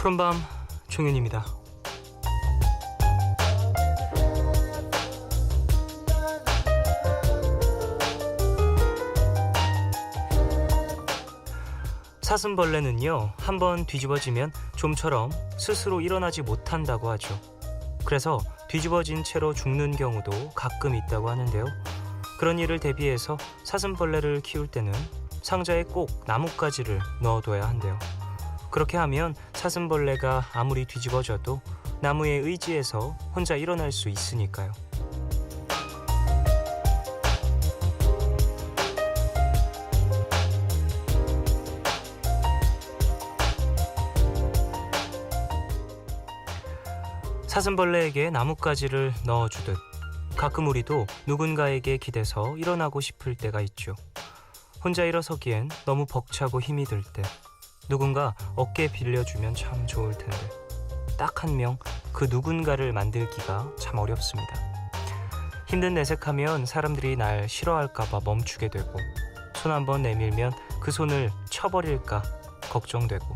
푸른밤 종윤입니다. 사슴벌레는요, 한번 뒤집어지면 좀처럼 스스로 일어나지 못한다고 하죠. 그래서 뒤집어진 채로 죽는 경우도 가끔 있다고 하는데요. 그런 일을 대비해서 사슴벌레를 키울 때는 상자에 꼭 나뭇가지를 넣어둬야 한대요. 그렇게 하면 사슴벌레가 아무리 뒤집어져도 나무에 의지해서 혼자 일어날 수 있으니까요. 사슴벌레에게 나뭇가지를 넣어주듯 가끔 우리도 누군가에게 기대서 일어나고 싶을 때가 있죠. 혼자 일어서기엔 너무 벅차고 힘이 들 때 누군가 어깨 빌려주면 참 좋을 텐데 딱 한 명 그 누군가를 만들기가 참 어렵습니다. 힘든 내색하면 사람들이 날 싫어할까봐 멈추게 되고 손 한번 내밀면 그 손을 쳐버릴까 걱정되고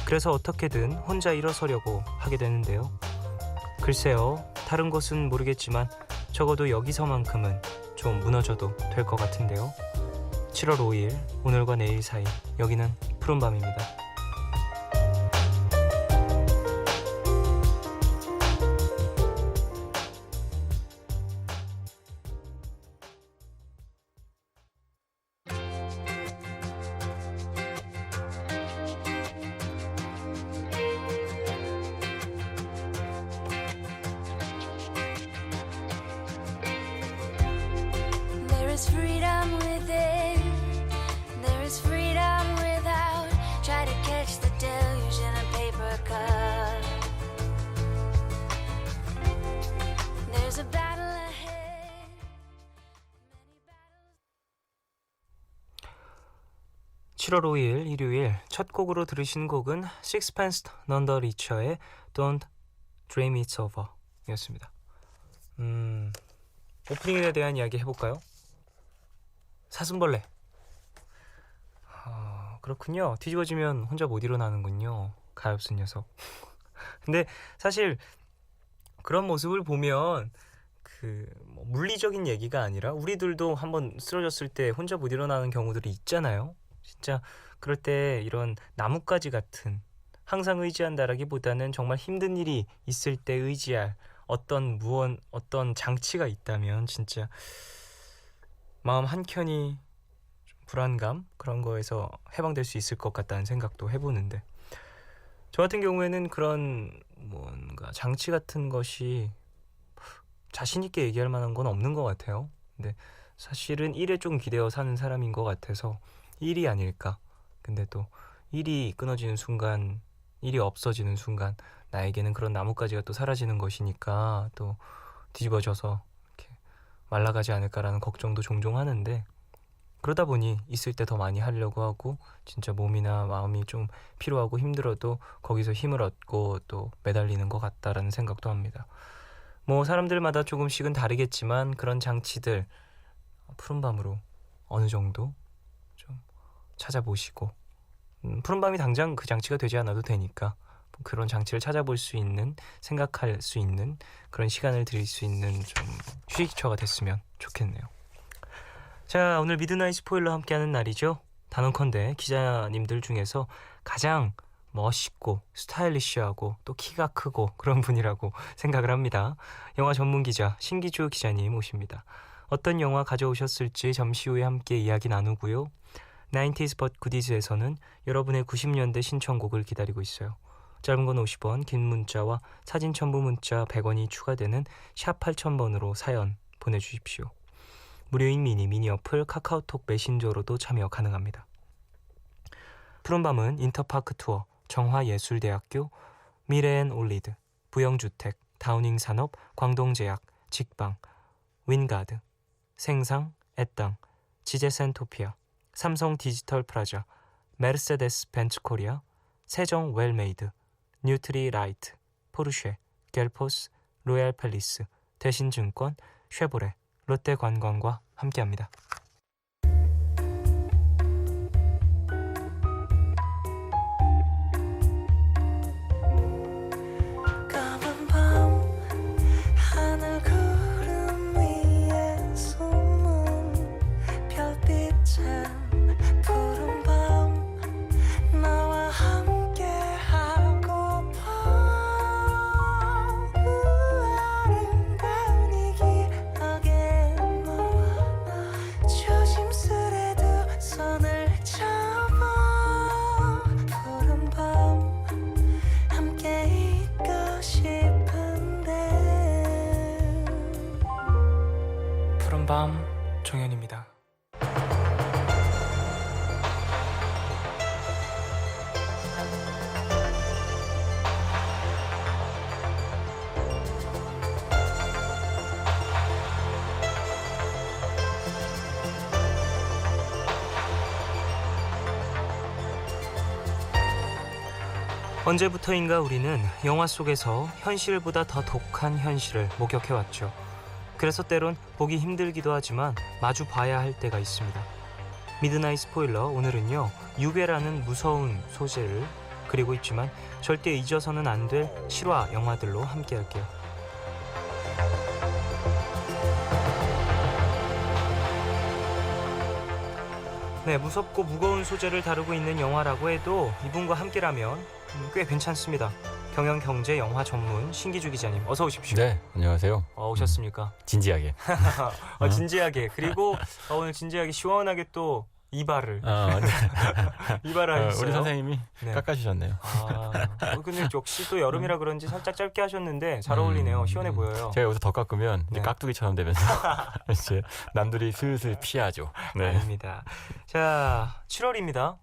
그래서 어떻게든 혼자 일어서려고 하게 되는데요. 글쎄요, 다른 곳은 모르겠지만 적어도 여기서만큼은 좀 무너져도 될 것 같은데요. 7월 5일 오늘과 내일 사이 여기는 푸른밤입니다. There is freedom within, there is freedom without. Try to catch the deluge in a paper cup. There's a battle ahead. Many battles. 7월 5일 일요일 첫 곡으로 들으신 곡은 Sixpence None the Richer의 Don't Dream It's Over 였습니다. 오프닝에 대한 이야기 해볼까요? 사슴벌레. 그렇군요. 뒤집어지면 혼자 못 일어나는군요. 가엾은 녀석. 근데 사실 그런 모습을 보면 물리적인 얘기가 아니라 우리들도 한번 쓰러졌을 때 혼자 못 일어나는 경우들이 있잖아요. 진짜 그럴 때 이런 나뭇가지 같은 항상 의지한다라기보다는 정말 힘든 일이 있을 때 의지할 어떤 장치가 있다면 진짜 마음 한켠이 좀 불안감 그런 거에서 해방될 수 있을 것 같다는 생각도 해보는데 저 같은 경우에는 그런 뭔가 장치 같은 것이 자신 있게 얘기할 만한 건 없는 것 같아요. 근데 사실은 일에 좀 기대어 사는 사람인 것 같아서 일이 아닐까. 근데 또 일이 끊어지는 순간, 일이 없어지는 순간 나에게는 그런 나뭇가지가 또 사라지는 것이니까 또 뒤집어져서 이렇게 말라가지 않을까라는 걱정도 종종 하는데 그러다 보니 있을 때 더 많이 하려고 하고 진짜 몸이나 마음이 좀 피로하고 힘들어도 거기서 힘을 얻고 또 매달리는 것 같다라는 생각도 합니다. 사람들마다 조금씩은 다르겠지만 그런 장치들 푸른밤으로 어느 정도 좀 찾아보시고 푸른밤이 당장 그 장치가 되지 않아도 되니까 그런 장치를 찾아볼 수 있는, 생각할 수 있는 그런 시간을 드릴 수 있는 좀 휴식처가 됐으면 좋겠네요. 자, 오늘 미드나잇 스포일러 함께하는 날이죠. 단언컨대 기자님들 중에서 가장 멋있고 스타일리시하고 또 키가 크고 그런 분이라고 생각을 합니다. 영화 전문 기자 신기주 기자님 오십니다. 어떤 영화 가져오셨을지 잠시 후에 함께 이야기 나누고요. 90s but goodies에서는 여러분의 90년대 신청곡을 기다리고 있어요. 짧은 건 50원, 긴 문자와 사진 첨부 문자 100원이 추가되는 샵 8000번으로 사연 보내주십시오. 무료인 미니 어플 카카오톡 메신저로도 참여 가능합니다. 푸른밤은 인터파크 투어, 정화예술대학교, 미래앤올리드, 부영주택, 다우닝산업, 광동제약, 직방, 윈가드, 생상, 애땅, 지제센토피아, 삼성디지털프라자, 메르세데스 벤츠코리아, 세정 웰메이드, 뉴트리라이트, 포르쉐, 겔포스, 로얄팰리스, 대신증권, 쉐보레, 롯데관광과 함께합니다. 푸른밤 종현입니다. 언제부터인가 우리는 영화 속에서 현실보다 더 독한 현실을 목격해왔죠. 그래서 때론 보기 힘들기도 하지만 마주 봐야 할 때가 있습니다. 미드나잇 스포일러, 오늘은요, 유괴라는 무서운 소재를 그리고 있지만 절대 잊어서는 안 될 실화 영화들로 함께 할게요. 네, 무섭고 무거운 소재를 다루고 있는 영화라고 해도 이분과 함께라면 꽤 괜찮습니다. 경영경제 영화 전문 신기주 기자님, 어서 오십시오. 네, 안녕하세요. 오셨습니까? 진지하게. 진지하게. 그리고 오늘 진지하게 시원하게 또 이발을 네. 이발을 하셨어요. 우리 선생님이 네. 깎아주셨네요. 근데 역시 또 여름이라 그런지 살짝 짧게 하셨는데 잘 어울리네요. 시원해 보여요. 제가 여기서 더 깎으면 이제 네. 깍두기처럼 되면서 이제 남들이 슬슬 피하죠. 네, 아닙니다. 자, 7월입니다.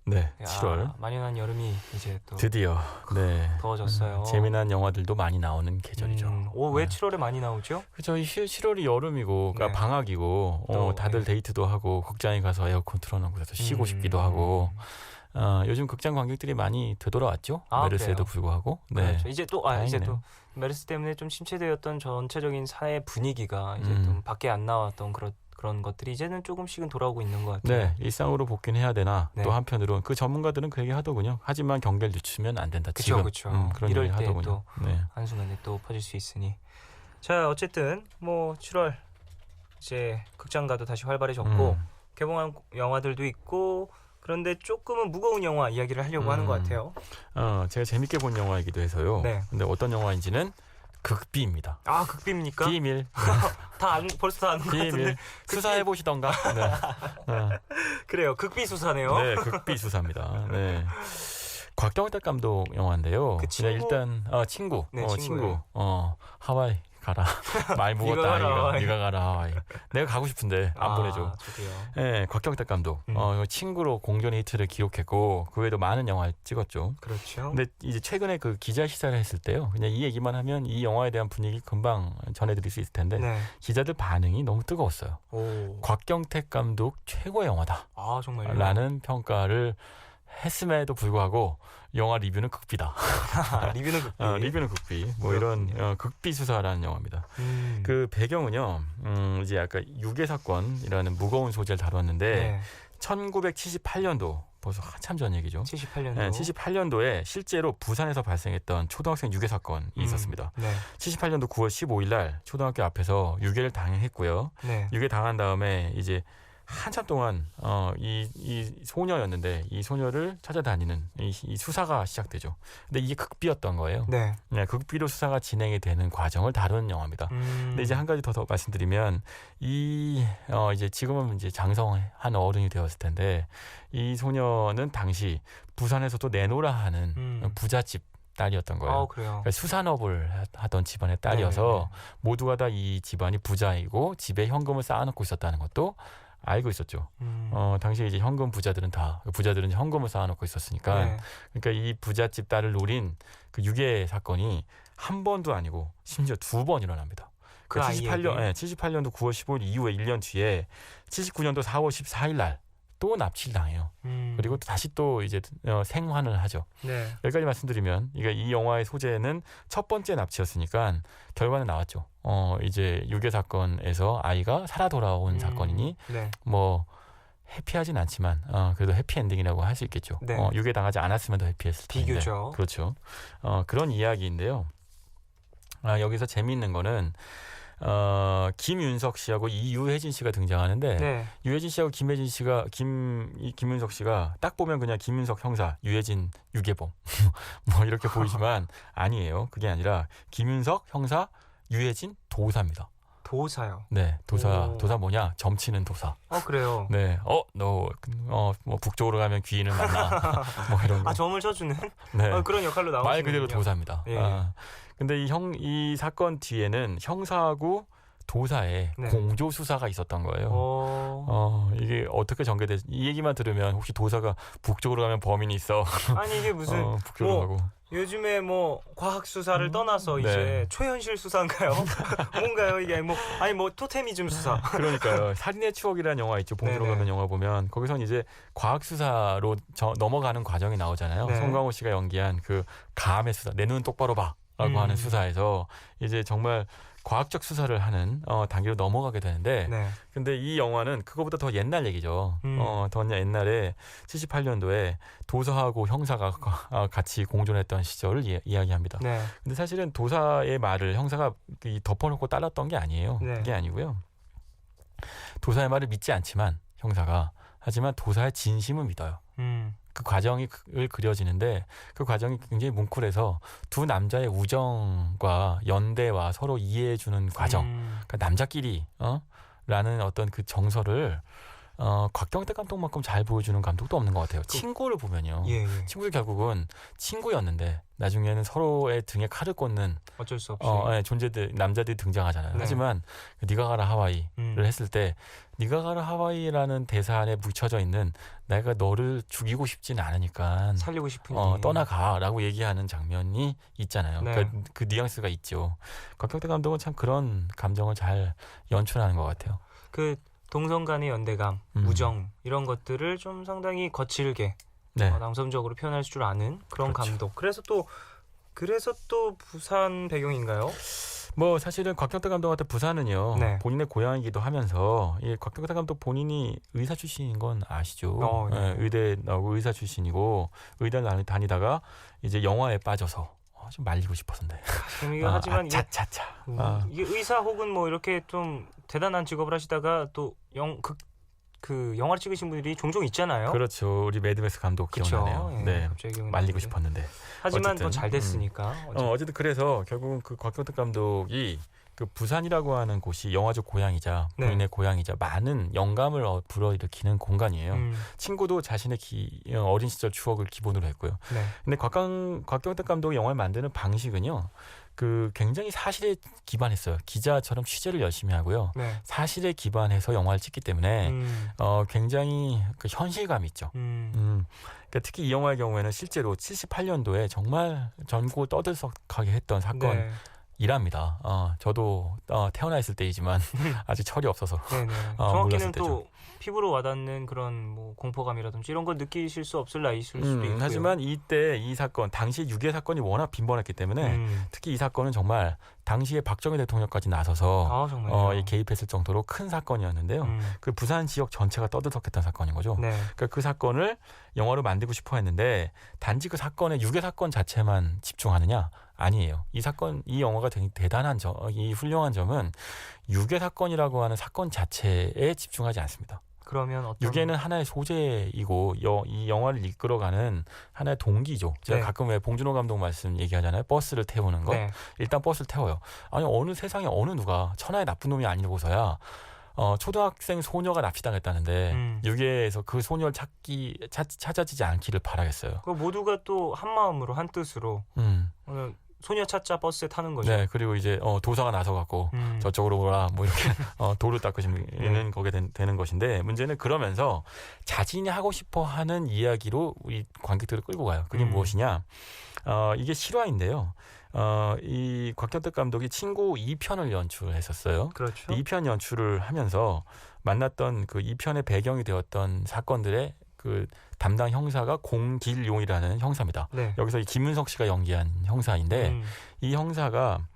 네, 7월 만연한 여름이 이제 또 드디어 네 더워졌어요. 재미난 영화들도 많이 나오는 계절이죠. 왜 7월에 많이 나오죠? 그렇죠. 7월이 여름이고, 네. 그러니까 방학이고, 또, 다들 네. 데이트도 하고, 극장에 가서 에어컨 틀어놓고서 쉬고 싶기도 하고. 요즘 극장 관객들이 많이 되돌아왔죠. 메르스에도 그래요? 불구하고. 네. 그렇죠. 이제 또 이제 또 다행이네요. 메르스 때문에 좀 침체되었던 전체적인 사회 분위기가 이제 좀 밖에 안 나왔던 그런 것들이 이제는 조금씩은 돌아오고 있는 것 같아요. 네, 일상으로 복귀는 해야 되나. 네. 또 한편으로 그 전문가들은 그 얘기 하더군요. 하지만 경계를 늦추면 안 된다. 지금. 그렇죠. 그런 이럴 얘기 때 하더군요. 또 네. 한순간에 또 퍼질 수 있으니. 자, 어쨌든 뭐 7월 이제 극장가도 다시 활발해졌고 개봉한 영화들도 있고, 그런데 조금은 무거운 영화 이야기를 하려고 하는 것 같아요. 제가 재밌게 본 영화이기도 해서요. 네. 근데 어떤 영화인지는 극비입니다. 극비입니까? 비밀. 벌써 다 아는 것 같은데. 비밀. 수사해 보시던가. 네. 그래요. 극비 수사네요. 네, 극비 수사입니다. 네. 곽경택 감독 영화인데요. 그 친구? 일단 친구. 네, 친구. 친구예요. 하와이 가라. 말 네가 먹었다 가라, 아이가. 하와이. 네가 가라 하와이. 내가 가고 싶은데 안 보내줘. 저도요. 네, 곽경택 감독. 친구로 공전의 히트를 기록했고 그 외에도 많은 영화를 찍었죠. 그렇죠. 근데 이제 최근에 그 기자 시사를 했을 때요. 그냥 이 얘기만 하면 이 영화에 대한 분위기 금방 전해드릴 수 있을 텐데 네. 기자들 반응이 너무 뜨거웠어요. 오. 곽경택 감독 최고의 영화다. 정말요? 라는 평가를 했음에도 불구하고 영화 리뷰는 극비다. 리뷰는 극비. 리뷰는 극비. 뭐 이런 극비 수사라는 영화입니다. 그 배경은요. 이제 아까 유괴 사건이라는 무거운 소재를 다뤘는데 네. 1978년도 벌써 한참 전 얘기죠. 78년도. 네, 78년도에 실제로 부산에서 발생했던 초등학생 유괴 사건이 있었습니다. 네. 78년도 9월 15일 날 초등학교 앞에서 유괴를 당했고요. 네. 유괴 당한 다음에 이제 한참 동안 이 소녀였는데 이 소녀를 찾아다니는 이 수사가 시작되죠. 근데 이게 극비였던 거예요. 네. 네, 극비로 수사가 진행이 되는 과정을 다루는 영화입니다. 근데 이제 한 가지 더 말씀드리면 이제 지금은 이제 장성한 어른이 되었을 텐데 이 소녀는 당시 부산에서도 내노라 하는 부잣집 딸이었던 거예요. 그래요. 그러니까 수산업을 하던 집안의 딸이어서 모두가 다 이 집안이 부자이고 집에 현금을 쌓아놓고 있었다는 것도 알고 있었죠. 당시에 이제 현금 부자들은 이제 현금을 쌓아놓고 있었으니까. 네. 그러니까 이 부잣집 딸을 노린 그 유괴 사건이 한 번도 아니고 심지어 2번 일어납니다. 그 아이에게? 78년도 9월 15일 이후에 1년 뒤에 79년도 4월 14일 날 또 납치를 당해요. 그리고 다시 또 이제 생환을 하죠. 네. 여기까지 말씀드리면 이 영화의 소재는 첫 번째 납치였으니까 결과는 나왔죠. 이제 유괴 사건에서 아이가 살아 돌아온 사건이니 네. 뭐 해피하진 않지만 그래도 해피엔딩이라고 할 수 있겠죠. 네. 유괴 당하지 않았으면 더 해피했을 텐데. 비교죠. 그렇죠. 그런 이야기인데요. 여기서 재미있는 거는 김윤석 씨하고 이유혜진 씨가 등장하는데 네. 유혜진 씨하고 김윤석 씨가 딱 보면 그냥 김윤석 형사, 유혜진 유괴범 뭐 이렇게 보이지만 아니에요. 그게 아니라 김윤석 형사, 유혜진 도사입니다. 도사요. 네, 도사 오. 뭐냐? 점치는 도사. 그래요. 네, 너 뭐 북쪽으로 가면 귀인을 만나 뭐 이런 거. 점을 쳐주는 네. 그런 역할로 나오시는군요. 말 그대로 도사입니다. 예. 근데 이 사건 뒤에는 형사하고 도사에 네. 공조 수사가 있었던 거예요. 이게 어떻게 전개돼? 이 얘기만 들으면 혹시 도사가 북쪽으로 가면 범인이 있어. 아니 이게 무슨 북쪽으로 뭐 가고. 요즘에 뭐 과학 수사를 떠나서 네. 이제 초현실 수사인가요? 뭔가요 이게 뭐 토테미즘 수사. 그러니까요. 살인의 추억이라는 영화 있죠. 봉준호 네네. 감독 영화 보면 거기선 이제 과학 수사로 넘어가는 과정이 나오잖아요. 네. 송강호 씨가 연기한 그 감의 수사, 내 눈 똑바로 봐라고 하는 수사에서 이제 정말 과학적 수사를 하는 단계로 넘어가게 되는데, 네. 근데 이 영화는 그거보다 더 옛날 얘기죠. 더 옛날에 78년도에 도사하고 형사가 같이 공존했던 시절을 이야기합니다. 네. 근데 사실은 도사의 말을 형사가 덮어놓고 따랐던 게 아니에요. 네. 그게 아니고요. 도사의 말을 믿지 않지만 형사가, 하지만 도사의 진심은 믿어요. 그 과정이 그려지는데 그 과정이 굉장히 뭉클해서 두 남자의 우정과 연대와 서로 이해해주는 과정, 그러니까 남자끼리 라는 어떤 그 정서를 곽경택 감독만큼 잘 보여주는 감독도 없는 것 같아요. 친구를 보면요. 예. 친구들 결국은 친구였는데 나중에는 서로의 등에 칼을 꽂는 어쩔 수 없이. 존재들, 남자들이 등장하잖아요. 네. 하지만 네가 가라 하와이를 했을 때 네가 가라 하와이라는 대사 안에 묻혀져 있는 내가 너를 죽이고 싶진 않으니까 살리고 싶으니 떠나가라고 얘기하는 장면이 있잖아요. 네. 그러니까 그 뉘앙스가 있죠. 곽경택 감독은 참 그런 감정을 잘 연출하는 것 같아요. 그 동성 간의 연대감, 우정 이런 것들을 좀 상당히 거칠게 네. 남성적으로 표현할 줄 아는 그런 그렇죠. 감독. 그래서 또 부산 배경인가요? 뭐 사실은 곽경택 감독한테 부산은요, 네. 본인의 고향이기도 하면서 이 곽경택 감독 본인이 의사 출신인 건 아시죠? 네. 의대 나오고 의사 출신이고 의대를 다니다가 이제 영화에 빠져서 좀 말리고 싶었는데. 하지만 차차차. 이게 의사 혹은 뭐 이렇게 좀 대단한 직업을 하시다가 또 그 영화를 찍으신 분들이 종종 있잖아요. 그렇죠. 우리 매드맥스 감독 기억나네요. 예, 네. 갑자기 기억이 말리고 나는데. 싶었는데. 하지만 어쨌든, 더 잘 됐으니까. 어쨌든 그래서 결국은 그 곽경택 감독이 그 부산이라고 하는 곳이 영화적 고향이자 네. 본인의 고향이자 많은 영감을 불어일으키는 공간이에요. 친구도 자신의 어린 시절 추억을 기본으로 했고요. 네. 근데 곽경택 감독이 영화를 만드는 방식은요, 그 굉장히 사실에 기반했어요. 기자처럼 취재를 열심히 하고요. 네. 사실에 기반해서 영화를 찍기 때문에 굉장히 그 현실감이 있죠. 그러니까 특히 이 영화의 경우에는 실제로 78년도에 정말 전국을 떠들썩하게 했던 사건. 네. 이랍니다. 저도 태어나 있을 때이지만 아직 철이 없어서 네네. 몰랐을 정확히는 때죠. 또 피부로 와닿는 그런 뭐 공포감이라든지 이런 걸 느끼실 수 없을 나이실 수도 있고요. 하지만 이때 이 사건, 당시 유괴 사건이 워낙 빈번했기 때문에 특히 이 사건은 정말 당시에 박정희 대통령까지 나서서 정말요? 개입했을 정도로 큰 사건이었는데요. 그 부산 지역 전체가 떠들썩했던 사건인 거죠. 네. 그러니까 그 사건을 영화로 만들고 싶어 했는데 단지 그 사건의 유괴 사건 자체만 집중하느냐? 아니에요. 이 영화가 되게 대단한 이 훌륭한 점은 유괴 사건이라고 하는 사건 자체에 집중하지 않습니다. 그러면 어떤 유괴는 하나의 소재이고 이 영화를 이끌어가는 하나의 동기죠. 제가 네. 가끔 왜 봉준호 감독 말씀 얘기하잖아요. 버스를 태우는 거. 네. 일단 버스를 태워요. 아니 어느 세상에 어느 누가 천하의 나쁜 놈이 아니고서야 초등학생 소녀가 납치당했다는데 유괴에서 그 소녀를 찾아지지 않기를 바라겠어요. 그 모두가 또 한 마음으로 한 뜻으로 소녀 찾자 버스에 타는 거죠. 네, 그리고 이제 도사가 나서갖고 저쪽으로 오라 뭐 이렇게 도를 닦으시는 거게 되는 것인데, 문제는 그러면서 자신이 하고 싶어하는 이야기로 우리 관객들을 끌고 가요. 그게 무엇이냐? 이게 실화인데요. 이 곽경택 감독이 친구 2편을 연출했었어요. 그렇죠. 2편 연출을 하면서 만났던 그 2편의 배경이 되었던 사건들의 그 담당 형사가 공길용이라는 형사입니다. 네. 여기서 이 김은석 씨가 연기한 형사인데 이 형사가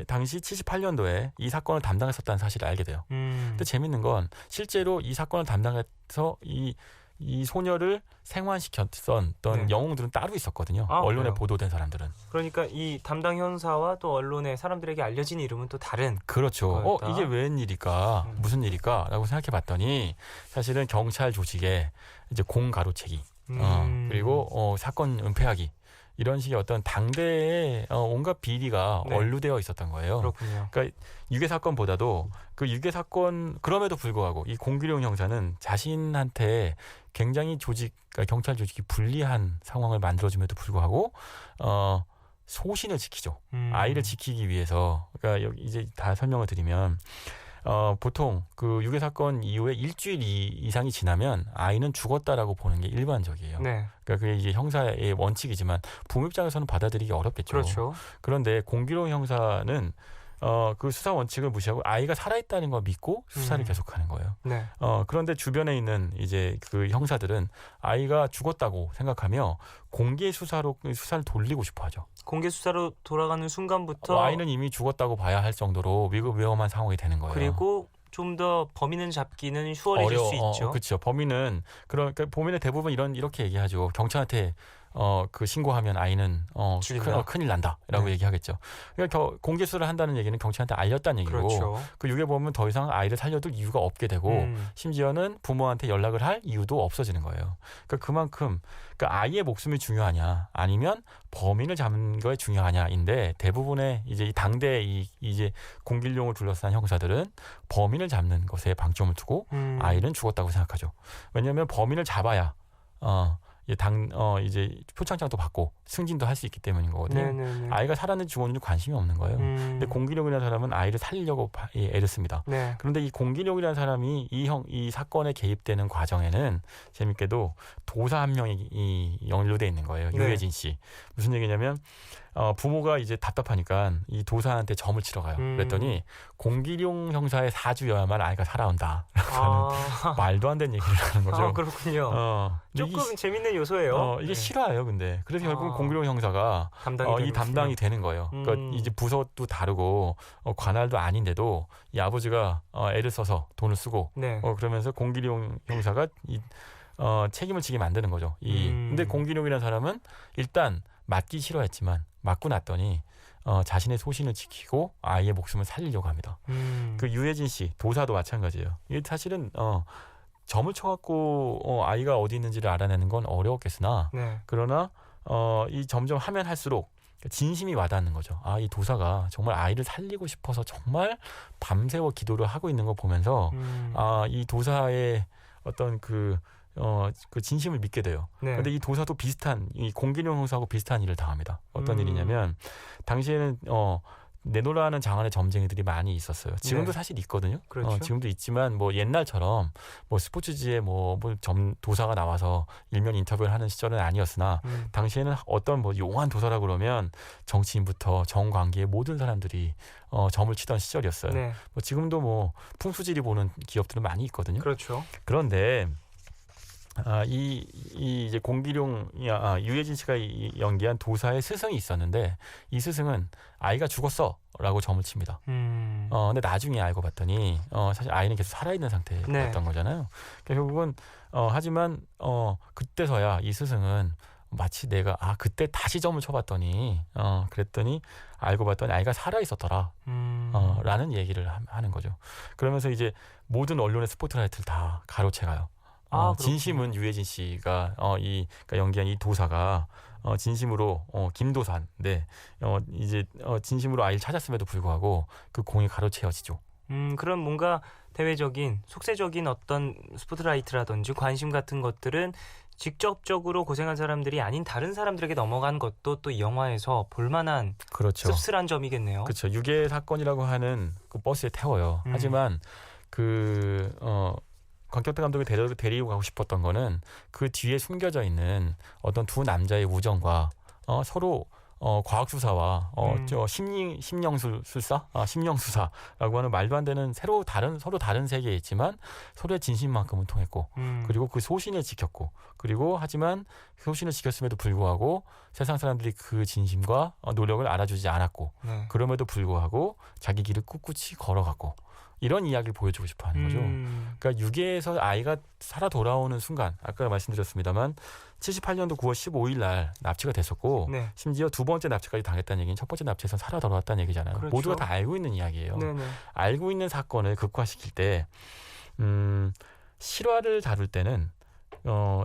당시 78년도에 이 사건을 담당했었다는 사실을 알게 돼요. 근데 재밌는 건 실제로 이 사건을 담당해서 이 소녀를 생환시켰던 네. 영웅들은 따로 있었거든요. 언론에 그래요? 보도된 사람들은. 그러니까 이 담당 형사와 또 언론에 사람들에게 알려진 이름은 또 다른. 그렇죠. 그렇다. 이게 웬일일까? 무슨 일일까? 라고 생각해 봤더니 사실은 경찰 조직의 이제 공가로채기 그리고 사건 은폐하기, 이런 식의 어떤 당대의 온갖 비리가 네. 얼루되어 있었던 거예요. 그렇군요. 그러니까 유괴 사건보다도 그 유괴 사건, 그럼에도 불구하고 이 공길용 형사는 자신한테 굉장히 그러니까 경찰 조직이 불리한 상황을 만들어줌에도 불구하고 소신을 지키죠. 아이를 지키기 위해서. 그러니까 여기 이제 다 설명을 드리면 보통 그 유괴 사건 이후에 일주일 이상이 지나면 아이는 죽었다라고 보는 게 일반적이에요. 네. 그러니까 그게 이제 형사의 원칙이지만 부모 입장에서는 받아들이기 어렵겠죠. 그렇죠. 그런데 공기룡 형사는 그 수사 원칙을 무시하고 아이가 살아있다는 걸 믿고 수사를 계속하는 거예요. 네. 그런데 주변에 있는 이제 그 형사들은 아이가 죽었다고 생각하며 공개 수사로 수사를 돌리고 싶어하죠. 공개 수사로 돌아가는 순간부터 아이는 이미 죽었다고 봐야 할 정도로 위험한 상황이 되는 거예요. 그리고 좀 더 범인을 잡기는 수월해질 수 있죠. 그렇죠. 범인은 그러니까 범인의 대부분 이렇게 얘기하죠. 경찰한테 그 신고하면 아이는 죽인다. 큰일 난다라고 네. 얘기하겠죠. 그러니까 공개 수사를 한다는 얘기는 경찰한테 알렸다는 얘기고 그렇죠. 그 유괴 보면 더 이상 아이를 살려둘 이유가 없게 되고 심지어는 부모한테 연락을 할 이유도 없어지는 거예요. 그러니까 그만큼 그러니까 아이의 목숨이 중요하냐 아니면 범인을 잡는 거에 중요하냐인데 대부분의 이제 이 당대 이제 공길용을 둘러싼 형사들은 범인을 잡는 것에 방점을 두고 아이는 죽었다고 생각하죠. 왜냐하면 범인을 잡아야 이제 표창장도 받고 승진도 할 수 있기 때문인 거거든요. 네네네. 아이가 살았는지 죽었는지 관심이 없는 거예요. 근데 공기룡이라는 사람은 아이를 살리려고 애를 씁니다. 네. 그런데 이 공기룡이라는 사람이 이 사건에 개입되는 과정에는 재밌게도 도사 한 명이 연루돼 있는 거예요. 네. 유해진 씨. 무슨 얘기냐면 부모가 이제 답답하니까 이 도사한테 점을 치러 가요. 그랬더니 공기룡 형사의 사주여야만 아이가 살아온다. 말도 안 되는 얘기를 하는 거죠. 그렇군요. 조금 재밌는 요소예요. 이게 네. 실화예요, 근데. 그래서 결국 공기룡 형사가 이 담당이 되는 거예요. 그러니까 이제 부서도 다르고 관할도 아닌데도 이 아버지가 애를 써서 돈을 쓰고 네. 그러면서 공기룡 형사가 책임을 지게 만드는 거죠. 근데 공기룡이라는 사람은 일단 맞기 싫어했지만 맞고 났더니 자신의 소신을 지키고 아이의 목숨을 살리려고 합니다. 그 유해진 씨 도사도 마찬가지예요. 이게 사실은 점을 쳐갖고 아이가 어디 있는지를 알아내는 건 어려웠겠으나 네. 그러나 이 점점 하면 할수록 진심이 와닿는 거죠. 이 도사가 정말 아이를 살리고 싶어서 정말 밤새워 기도를 하고 있는 거 보면서 이 도사의 어떤 그 진심을 믿게 돼요. 네. 근데 이 도사도 이 공기룡 형사하고 비슷한 일을 당합니다. 어떤 일이냐면 당시에는 내노라하는 장안의 점쟁이들이 많이 있었어요. 지금도 네. 사실 있거든요. 그렇죠. 지금도 있지만 뭐 옛날처럼 뭐 스포츠지에 도사가 나와서 일면 인터뷰를 하는 시절은 아니었으나 당시에는 어떤 용한 도사라 그러면 정치인부터 정관계의 모든 사람들이 점을 치던 시절이었어요. 네. 지금도 풍수지리 보는 기업들은 많이 있거든요. 그렇죠. 그런데 이제 공기룡 유해진 씨가 연기한 도사의 스승이 있었는데 이 스승은 아이가 죽었어라고 점을 칩니다. 근데 나중에 알고 봤더니 사실 아이는 계속 살아있는 상태였던 네. 거잖아요. 그러니까 결국은 하지만 그때서야 이 스승은 마치 내가 그때 다시 점을 쳐봤더니 그랬더니 알고 봤더니 아이가 살아있었더라 라는 얘기를 하는 거죠. 그러면서 이제 모든 언론의 스포트라이트를 다 가로채가요. 진심은 유해진 씨가 그러니까 연기한 이 도사가 진심으로 김도사인데 이제 진심으로 아이를 찾았음에도 불구하고 그 공이 가로채어지죠. 그런 뭔가 대외적인 속세적인 어떤 스포트라이트라든지 관심 같은 것들은 직접적으로 고생한 사람들이 아닌 다른 사람들에게 넘어간 것도 또 이 영화에서 볼만한 그렇죠. 씁쓸한 점이겠네요. 그렇죠. 유괴 사건이라고 하는 그 버스에 태워요. 하지만 권격태 감독이 데리고 가고 싶었던 거는 그 뒤에 숨겨져 있는 어떤 두 남자의 우정과 서로 과학 수사와 심령수사라고 하는 말도 안 되는 서로 다른 세계에 있지만 서로의 진심만큼은 통했고 그리고 그 소신을 지켰고 그리고 하지만 소신을 지켰음에도 불구하고 세상 사람들이 그 진심과 노력을 알아주지 않았고 네. 그럼에도 불구하고 자기 길을 꿋꿋이 걸어갔고 이런 이야기를 보여주고 싶어 하는 거죠. 그러니까 유괴에서 아이가 살아 돌아오는 순간 아까 말씀드렸습니다만 78년도 9월 15일 날 납치가 됐었고 네. 심지어 두 번째 납치까지 당했다는 얘기는 첫 번째 납치에서 살아 돌아왔다는 얘기잖아요. 그렇죠. 모두가 다 알고 있는 이야기예요. 네네. 알고 있는 사건을 극화시킬 때 실화를 다룰 때는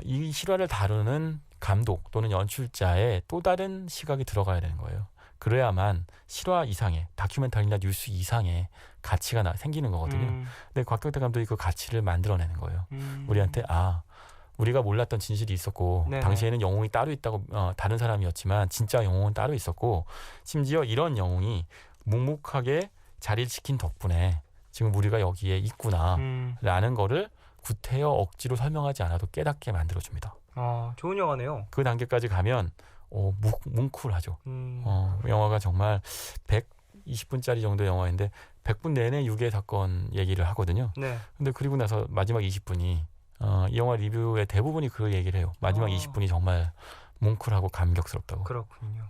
이 실화를 다루는 감독 또는 연출자의 또 다른 시각이 들어가야 되는 거예요. 그래야만 실화 이상의 다큐멘터리나 뉴스 이상의 가치가 생기는 거거든요. 근데 곽경태 감독이 그 가치를 만들어내는 거예요. 우리한테 우리가 몰랐던 진실이 있었고 네네. 당시에는 영웅이 따로 있다고 다른 사람이었지만 진짜 영웅은 따로 있었고 심지어 이런 영웅이 묵묵하게 자리를 지킨 덕분에 지금 우리가 여기에 있구나라는 거를 구태여 억지로 설명하지 않아도 깨닫게 만들어줍니다. 좋은 영화네요. 그 단계까지 가면 뭉클하죠. 영화가 정말 120분짜리 정도 영화인데 100분 내내 유괴 사건 얘기를 하거든요. 네. 근데 그리고 나서 마지막 20분이 이 영화 리뷰의 대부분이 그 얘기를 해요. 마지막 20분이 정말 뭉클하고 감격스럽다고. 그렇군요.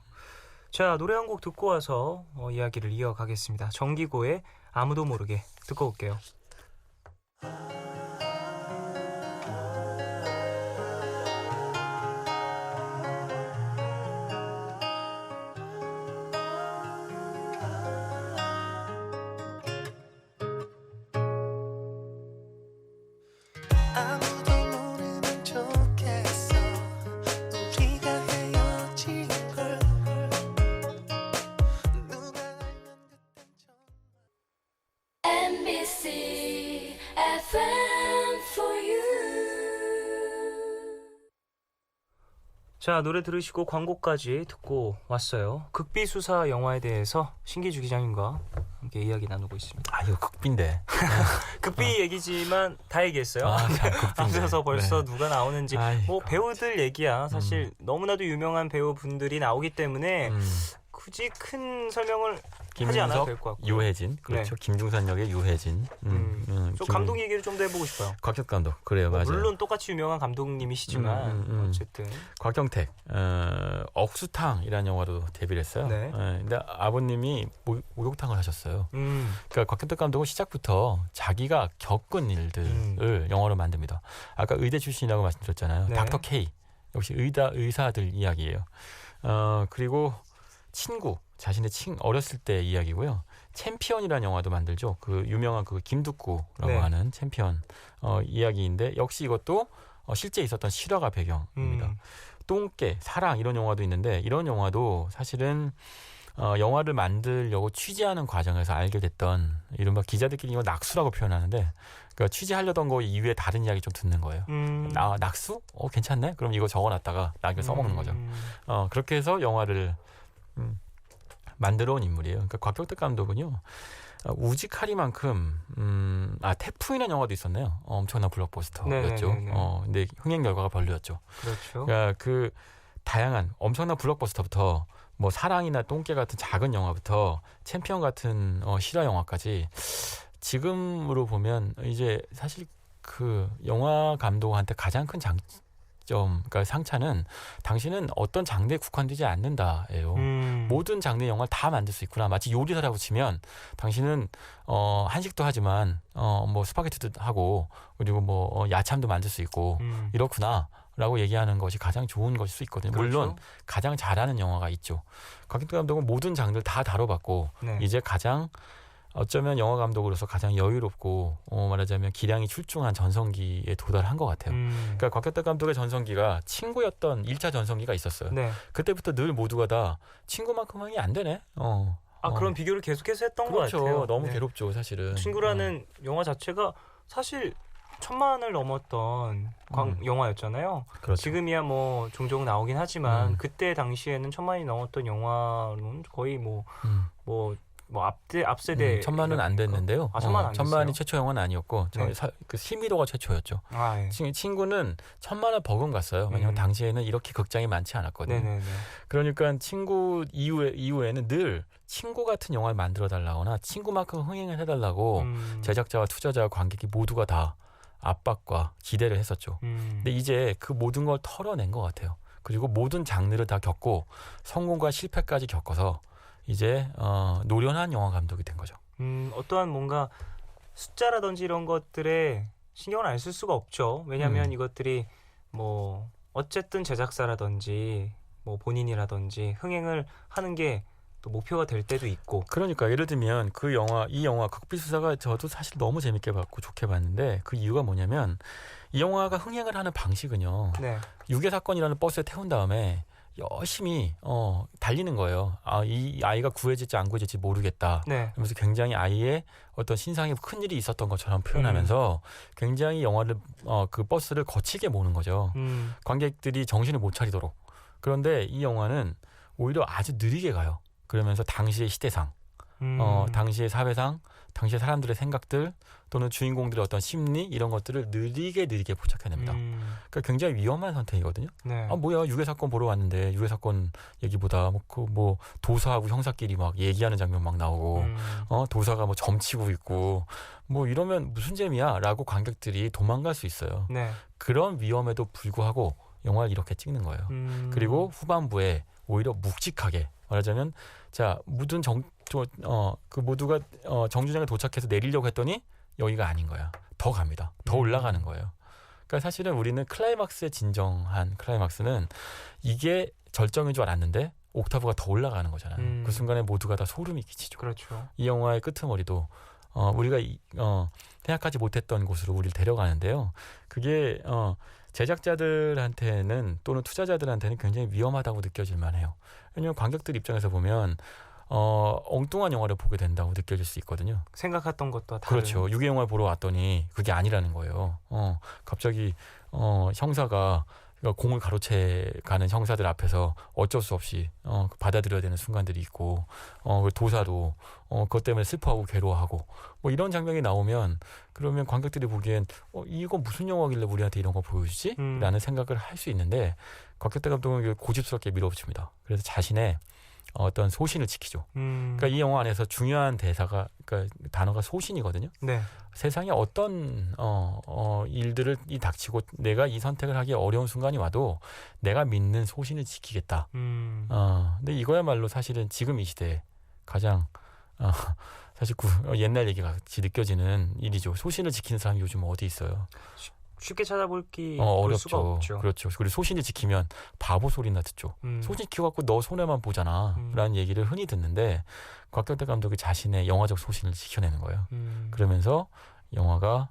자, 노래 한 곡 듣고 와서 이야기를 이어가겠습니다. 정기고의 아무도 모르게 듣고 올게요. 아무도 모르면 좋겠어 우리가 헤어진 걸 누가 알면 그땐 좀 NBC FM for you. 자, 노래 들으시고 광고까지 듣고 왔어요. 극비수사 영화에 대해서 신기주 기자님과 함께 이야기 나누고 있습니다. 이거 극비인데. 극비 얘기지만 다 얘기했어요. 참 극비인데. 앞서서 벌써 네. 누가 나오는지 아이고. 뭐 배우들 얘기야. 사실 너무나도 유명한 배우분들이 나오기 때문에 굳이 큰 설명을 하지 않아도 될 것 같고요. 유해진, 그렇죠. 김중산 역의 유해진. 저 감독 얘기를 좀 더 해보고 싶어요. 곽혁 감독, 그래요, 맞아요. 물론 똑같이 유명한 감독님이시지만 어쨌든 곽경택, 억수탕이라는 영화로 데뷔를 했어요. 네. 근데 아버님이 목욕탕을 하셨어요. 그러니까 곽경택 감독은 시작부터 자기가 겪은 일들을 영화로 만듭니다. 아까 의대 출신이라고 말씀드렸잖아요. 네. 닥터 K, 역시 의사들 이야기예요. 그리고 친구, 자신의 어렸을 때 이야기고요. 챔피언이라는 영화도 만들죠. 그 유명한 그 김두구라고 네. 하는 챔피언 이야기인데 역시 이것도 실제 있었던 실화가 배경입니다. 똥개, 사랑 이런 영화도 있는데 이런 영화도 사실은 영화를 만들려고 취재하는 과정에서 알게 됐던 이른바 기자들끼리 이거 낙수라고 표현하는데 그러니까 취재하려던 거 이외에 다른 이야기 좀 듣는 거예요. 낙수? 괜찮네? 그럼 이거 적어놨다가 나중에 써먹는 거죠. 그렇게 해서 영화를 만들어 온 인물이에요. 그러니까 곽경택 감독은요. 우지카리만큼 태풍이라는 영화도 있었네요. 엄청난 블록버스터였죠. 네네네네. 근데 흥행 결과가 별로였죠. 그렇죠. 그러니까 그 다양한 엄청난 블록버스터부터 뭐 사랑이나 똥개 같은 작은 영화부터 챔피언 같은 실화 영화까지 지금으로 보면 이제 사실 그 영화 감독한테 가장 큰 그러니까 상차는 당신은 어떤 장르에 국한되지 않는다예요. 모든 장르의 영화를 다 만들 수 있구나. 마치 요리사라고 치면 당신은 한식도 하지만 뭐 스파게티도 하고 그리고 뭐 야참도 만들 수 있고 이렇구나라고 얘기하는 것이 가장 좋은 것일 수 있거든요. 그렇죠. 물론 가장 잘하는 영화가 있죠. 곽경택 감독은 모든 장르를 다 다뤄봤고 네. 이제 가장 어쩌면 영화 감독으로서 가장 여유롭고 말하자면 기량이 출중한 전성기에 도달한 것 같아요. 그러니까 곽경택 감독의 전성기가 친구였던 1차 전성기가 있었어요. 네. 그때부터 늘 모두가 다 친구만큼은 안 되네. 그런 비교를 계속해서 했던 그렇죠. 것 같아요. 너무 네. 괴롭죠, 사실은. 친구라는 영화 자체가 사실 1000만을 넘었던 영화였잖아요. 그렇죠. 지금이야 뭐 종종 나오긴 하지만 음. 그때 당시에는 1000만이 넘었던 영화는 거의 뭐 앞세대 1000만은 안 됐는데요. 1000만 안 됐어요? 1000만이 최초 영화는 아니었고 네. 그 희미도가 최초였죠. 예. 친구는 1000만을 버금갔어요. 왜냐하면 당시에는 이렇게 극장이 많지 않았거든요. 네네네. 그러니까 친구 이후에는 늘 친구 같은 영화를 만들어 달라거나 친구만큼 흥행을 해달라고 제작자와 투자자와 관객이 모두가 다 압박과 기대를 했었죠. 근데 이제 그 모든 걸 털어낸 것 같아요. 그리고 모든 장르를 다 겪고 성공과 실패까지 겪어서 이제 노련한 영화 감독이 된 거죠. 어떠한 뭔가 숫자라든지 이런 것들에 신경을 안 쓸 수가 없죠. 왜냐하면 이것들이 뭐 어쨌든 제작사라든지 뭐 본인이라든지 흥행을 하는 게 또 목표가 될 때도 있고. 그러니까 예를 들면 이 영화 극비수사가 저도 사실 너무 재밌게 봤고 좋게 봤는데 그 이유가 뭐냐면 이 영화가 흥행을 하는 방식은요. 네. 유괴 사건이라는 버스에 태운 다음에 열심히 달리는 거예요. 이 아이가 구해질지 안 구해질지 모르겠다. 네. 그러면서 굉장히 아이의 어떤 신상에 큰 일이 있었던 것처럼 표현하면서 굉장히 영화를 그 버스를 거칠게 모는 거죠. 관객들이 정신을 못 차리도록. 그런데 이 영화는 오히려 아주 느리게 가요. 그러면서 당시의 시대상, 당시의 사회상, 당시의 사람들의 생각들 또는 주인공들의 어떤 심리 이런 것들을 느리게 포착해냅니다. 그러니까 굉장히 위험한 선택이거든요. 네. 뭐야 유괴 사건 보러 왔는데 유괴 사건 얘기보다 뭐 도사하고 형사끼리 막 얘기하는 장면 막 나오고 도사가 뭐 점치고 있고 뭐 이러면 무슨 재미야라고 관객들이 도망갈 수 있어요. 네. 그런 위험에도 불구하고 영화를 이렇게 찍는 거예요. 그리고 후반부에 오히려 묵직하게 말하자면 자 모든 그 모두가 정류장에 도착해서 내리려고 했더니 여기가 아닌 거야. 더 갑니다. 더 올라가는 거예요. 그러니까 사실은 우리는 클라이막스의 진정한 클라이막스는 이게 절정인 줄 알았는데 옥타브가 더 올라가는 거잖아요. 그 순간에 모두가 다 소름이 끼치죠. 그렇죠. 이 영화의 끄트머리도 우리가 생각하지 못했던 곳으로 우리를 데려가는데요. 그게 제작자들한테는 또는 투자자들한테는 굉장히 위험하다고 느껴질 만해요. 왜냐하면 관객들 입장에서 보면 엉뚱한 영화를 보게 된다고 느껴질 수 있거든요. 생각했던 것과 다른. 그렇죠. 유괴 영화를 보러 왔더니 그게 아니라는 거예요. 갑자기 형사가 공을 가로채가는 형사들 앞에서 어쩔 수 없이 받아들여야 되는 순간들이 있고 도사도 그것 때문에 슬퍼하고 괴로워하고 뭐 이런 장면이 나오면 그러면 관객들이 보기엔 이거 무슨 영화길래 우리한테 이런 거 보여주지? 라는 생각을 할 수 있는데 곽혁대 감독은 고집스럽게 밀어붙입니다. 그래서 자신의 어떤 소신을 지키죠. 그러니까 이 영화 안에서 중요한 대사가 그러니까 단어가 소신이거든요. 네. 세상에 어떤 일들을 닥치고 내가 이 선택을 하기 어려운 순간이 와도 내가 믿는 소신을 지키겠다. 근데 이거야말로 사실은 지금 이 시대에 가장 사실 옛날 얘기가 같이 느껴지는 일이죠. 소신을 지키는 사람이 요즘 어디 있어요? 쉽게 찾아볼 볼 어렵죠. 수가 없죠. 그렇죠. 그리고 소신을 지키면 바보 소리나 듣죠. 소신 키워갖고 너 손해만 보잖아. 라는 얘기를 흔히 듣는데 곽경태 감독이 자신의 영화적 소신을 지켜내는 거예요. 그러면서 영화가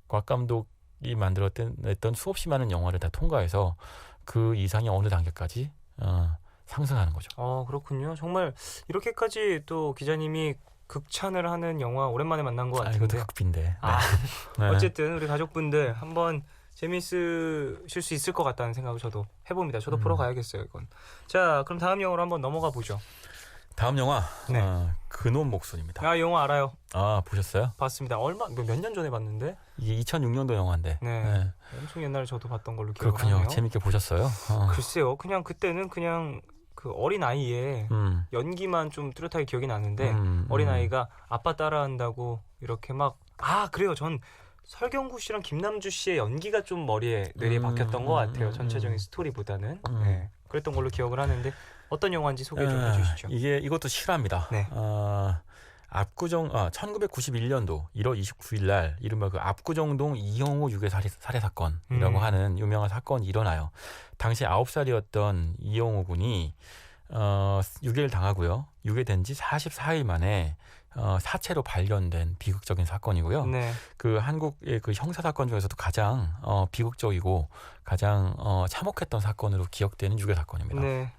곽 감독이 만들었던 수없이 많은 영화를 다 통과해서 그 이상의 어느 단계까지 상승하는 거죠. 그렇군요. 정말 이렇게까지 또 기자님이 극찬을 하는 영화 오랜만에 만난 것 같은데. 이것도 극빈데. 네. 어쨌든 우리 가족분들 한번 재미있으실 수 있을 것 같다는 생각을 저도 해봅니다. 저도 보러 가야겠어요, 이건. 자, 그럼 다음 영화로 한번 넘어가 보죠. 다음 영화 네. 그놈 목소리입니다. 영화 알아요. 보셨어요? 봤습니다. 몇 년 전에 봤는데. 이게 2006년도 영화인데. 네. 엄청 옛날에 저도 봤던 걸로 기억을 그렇군요. 하네요. 재밌게 보셨어요? 글쎄요. 그냥 그때는 그냥 그 어린 아이의 연기만 좀 뚜렷하게 기억이 나는데 어린 아이가 아빠 따라한다고 이렇게 막 그래요. 전 설경구 씨랑 김남주 씨의 연기가 좀 뇌리에 박혔던 것 같아요. 전체적인 스토리보다는. 네. 그랬던 걸로 기억을 하는데 어떤 영화인지 소개 좀 해주시죠. 이것도 실화입니다. 네. 압구정 1991년도 1월 29일 날 이른바 그 압구정동 이영호 유괴 살해 사건이라고 하는 유명한 사건이 일어나요. 당시 9살이었던 이영호 군이 유괴를 당하고요. 유괴된 지 44일 만에 사체로 발견된 비극적인 사건이고요. 네. 그 한국의 그 형사 사건 중에서도 가장 비극적이고 가장 참혹했던 사건으로 기억되는 유괴 사건입니다. 네.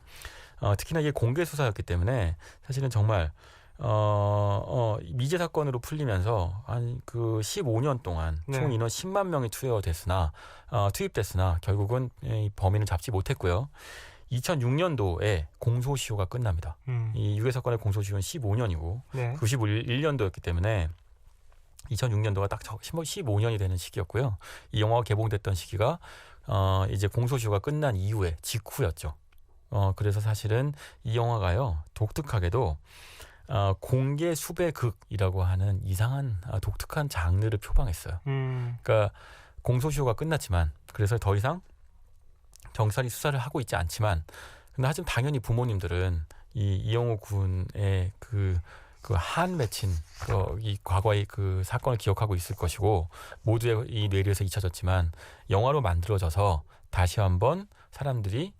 특히나 이게 공개 수사였기 때문에 사실은 정말 미제 사건으로 풀리면서 한 그 15년 동안 네. 총 인원 10만 명이 투입됐으나 결국은 이 범인을 잡지 못했고요. 2006년도에 공소시효가 끝납니다. 이 유괴 사건의 공소시효는 15년이고 네. 91년도였기 때문에 2006년도가 딱 15년이 되는 시기였고요. 이 영화가 개봉됐던 시기가 이제 공소시효가 끝난 이후에 직후였죠. 그래서 사실은 이 영화가요 독특하게도 공개 수배 극이라고 하는 이상한 독특한 장르를 표방했어요. 그러니까 공소시효가 끝났지만 그래서 더 이상 경찰이 수사를 하고 있지 않지만 근데 하지만 당연히 부모님들은 이영호 군의 그 한 맺힌 이 과거의 그 사건을 기억하고 있을 것이고 모두의 이 뇌리에서 잊혀졌지만 영화로 만들어져서 다시 한번 사람들이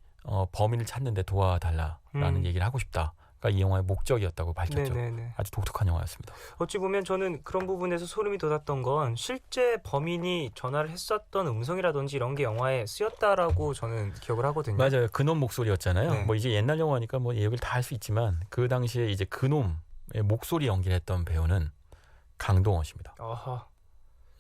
범인을 찾는 데 도와달라라는 얘기를 하고 싶다. 이 영화의 목적이었다고 밝혔죠. 네네네. 아주 독특한 영화였습니다. 어찌 보면 저는 그런 부분에서 소름이 돋았던 건 실제 범인이 전화를 했었던 음성이라든지 이런 게 영화에 쓰였다라고 저는 기억을 하거든요. 맞아요. 그놈 목소리였잖아요. 네. 뭐 이제 옛날 영화니까 뭐 얘기를 다 할 수 있지만 그 당시에 이제 그놈의 목소리 연기를 했던 배우는 강동원 씨입니다. 아하.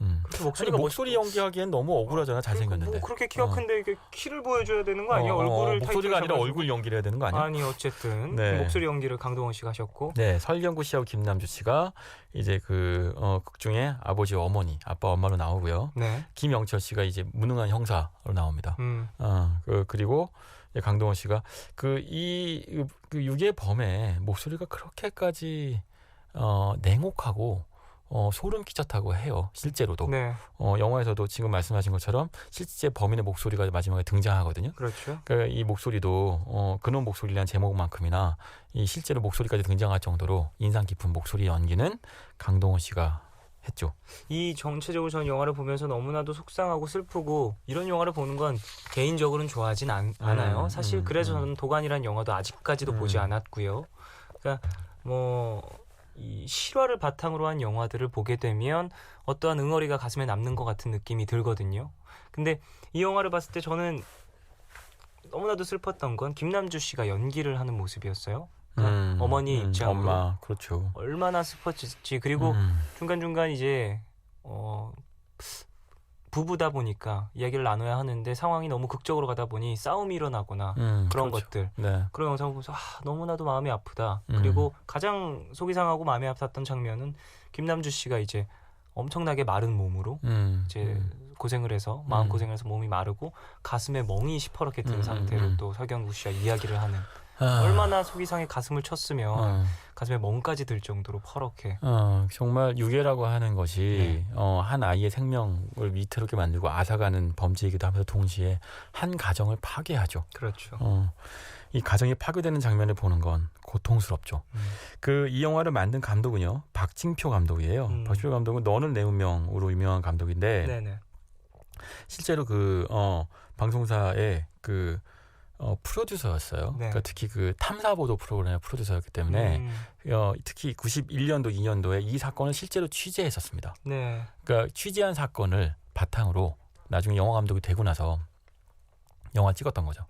아니, 그렇게 목소리가 목소리 연기하기엔 너무 억울하잖아. 잘생겼는데. 뭐 그렇게 키가 큰데 이게 키를 보여줘야 되는 거 아니야? 얼굴을 목소리가 아니라 타이트하셔가지고. 얼굴 연기를 해야 되는 거 아니야? 아니 어쨌든 네. 목소리 연기를 강동원 씨가 하셨고. 네, 설경구 씨하고 김남주 씨가 이제 극 중에 아버지 어머니, 아빠 엄마로 나오고요. 네. 김영철 씨가 이제 무능한 형사로 나옵니다. 그리고 강동원 씨가 그 유괴 범의 목소리가 그렇게까지 냉혹하고 소름 끼쳤다고 해요. 실제로도. 네. 영화에서도 지금 말씀하신 것처럼 실제 범인의 목소리가 마지막에 등장하거든요. 그렇죠. 그러니까 이 목소리도 그놈 목소리라는 제목만큼이나 이 실제로 목소리까지 등장할 정도로 인상 깊은 목소리 연기는 강동원 씨가 했죠. 이 전체적으로 전 영화를 보면서 너무나도 속상하고 슬프고 이런 영화를 보는 건 개인적으로는 좋아하진 않아요. 사실 그래서 저는 도관이라는 영화도 아직까지도 보지 않았고요. 그러니까 이 실화를 바탕으로 한 영화들을 보게 되면 어떠한 응어리가 가슴에 남는 것 같은 느낌이 들거든요. 근데 이 영화를 봤을 때 저는 너무나도 슬펐던 건 김남주 씨가 연기를 하는 모습이었어요. 그러니까 어머니 입장으로 엄마, 그렇죠. 얼마나 슬펐지. 그리고 중간중간 이제 부부다 보니까 이야기를 나눠야 하는데 상황이 너무 극적으로 가다 보니 싸움이 일어나거나 그런 그렇죠. 것들. 네. 그런 영상을 보면서 너무나도 마음이 아프다. 그리고 가장 속이 상하고 마음이 아팠던 장면은 김남주 씨가 이제 엄청나게 마른 몸으로 이제 고생을 해서 마음 고생을 해서 몸이 마르고 가슴에 멍이 시퍼렇게 든 상태로 또 설경구 씨와 이야기를 하는 얼마나 속이 상해 가슴을 쳤으면 가슴에 멍까지 들 정도로 퍼렇게 정말 유괴라고 하는 것이 네. 한 아이의 생명을 위태롭게 만들고 앗아가는 범죄이기도 하면서 동시에 한 가정을 파괴하죠. 그렇죠. 이 가정이 파괴되는 장면을 보는 건 고통스럽죠. 이 영화를 만든 감독은요, 박징표 감독이에요. 박징표 감독은 너는 내 운명으로 유명한 감독인데 네네. 실제로 방송사의 프로듀서였어요. 네. 그러니까 특히 탐사보도 프로그램의 프로듀서였기 때문에 특히 91년도, 2년도에 이 사건을 실제로 취재했었습니다. 네. 그러니까 취재한 사건을 바탕으로 나중에 영화 감독이 되고 나서 영화 찍었던 거죠.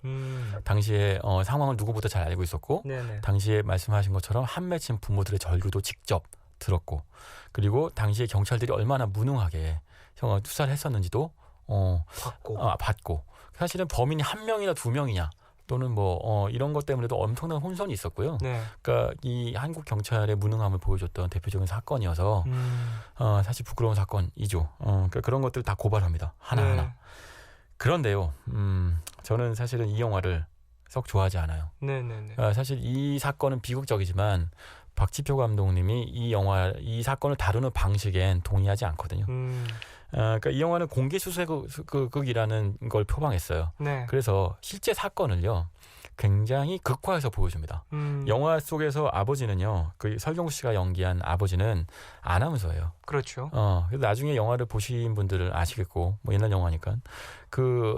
당시에 상황을 누구보다 잘 알고 있었고 네네. 당시에 말씀하신 것처럼 한 맺힌 부모들의 절규도 직접 들었고 그리고 당시에 경찰들이 얼마나 무능하게 수사를 했었는지도 봤고 사실은 범인이 한 명이나 두 명이냐 또는 이런 것 때문에도 엄청난 혼선이 있었고요. 네. 그러니까 이 한국 경찰의 무능함을 보여줬던 대표적인 사건이어서 사실 부끄러운 사건이죠. 그러니까 그런 것들 다 고발합니다. 하나하나. 네. 그런데요, 저는 사실은 이 영화를 썩 좋아하지 않아요. 네네네. 사실 이 사건은 비극적이지만 박지표 감독님이 이 사건을 다루는 방식엔 동의하지 않거든요. 그러니까 이 영화는 공개 수색극이라는 걸 표방했어요. 네. 그래서 실제 사건을요 굉장히 극화해서 보여줍니다. 영화 속에서 아버지는요, 설경구 씨가 연기한 아버지는 아나운서예요. 그렇죠. 그래서 나중에 영화를 보신 분들은 아시겠고, 옛날 영화니까.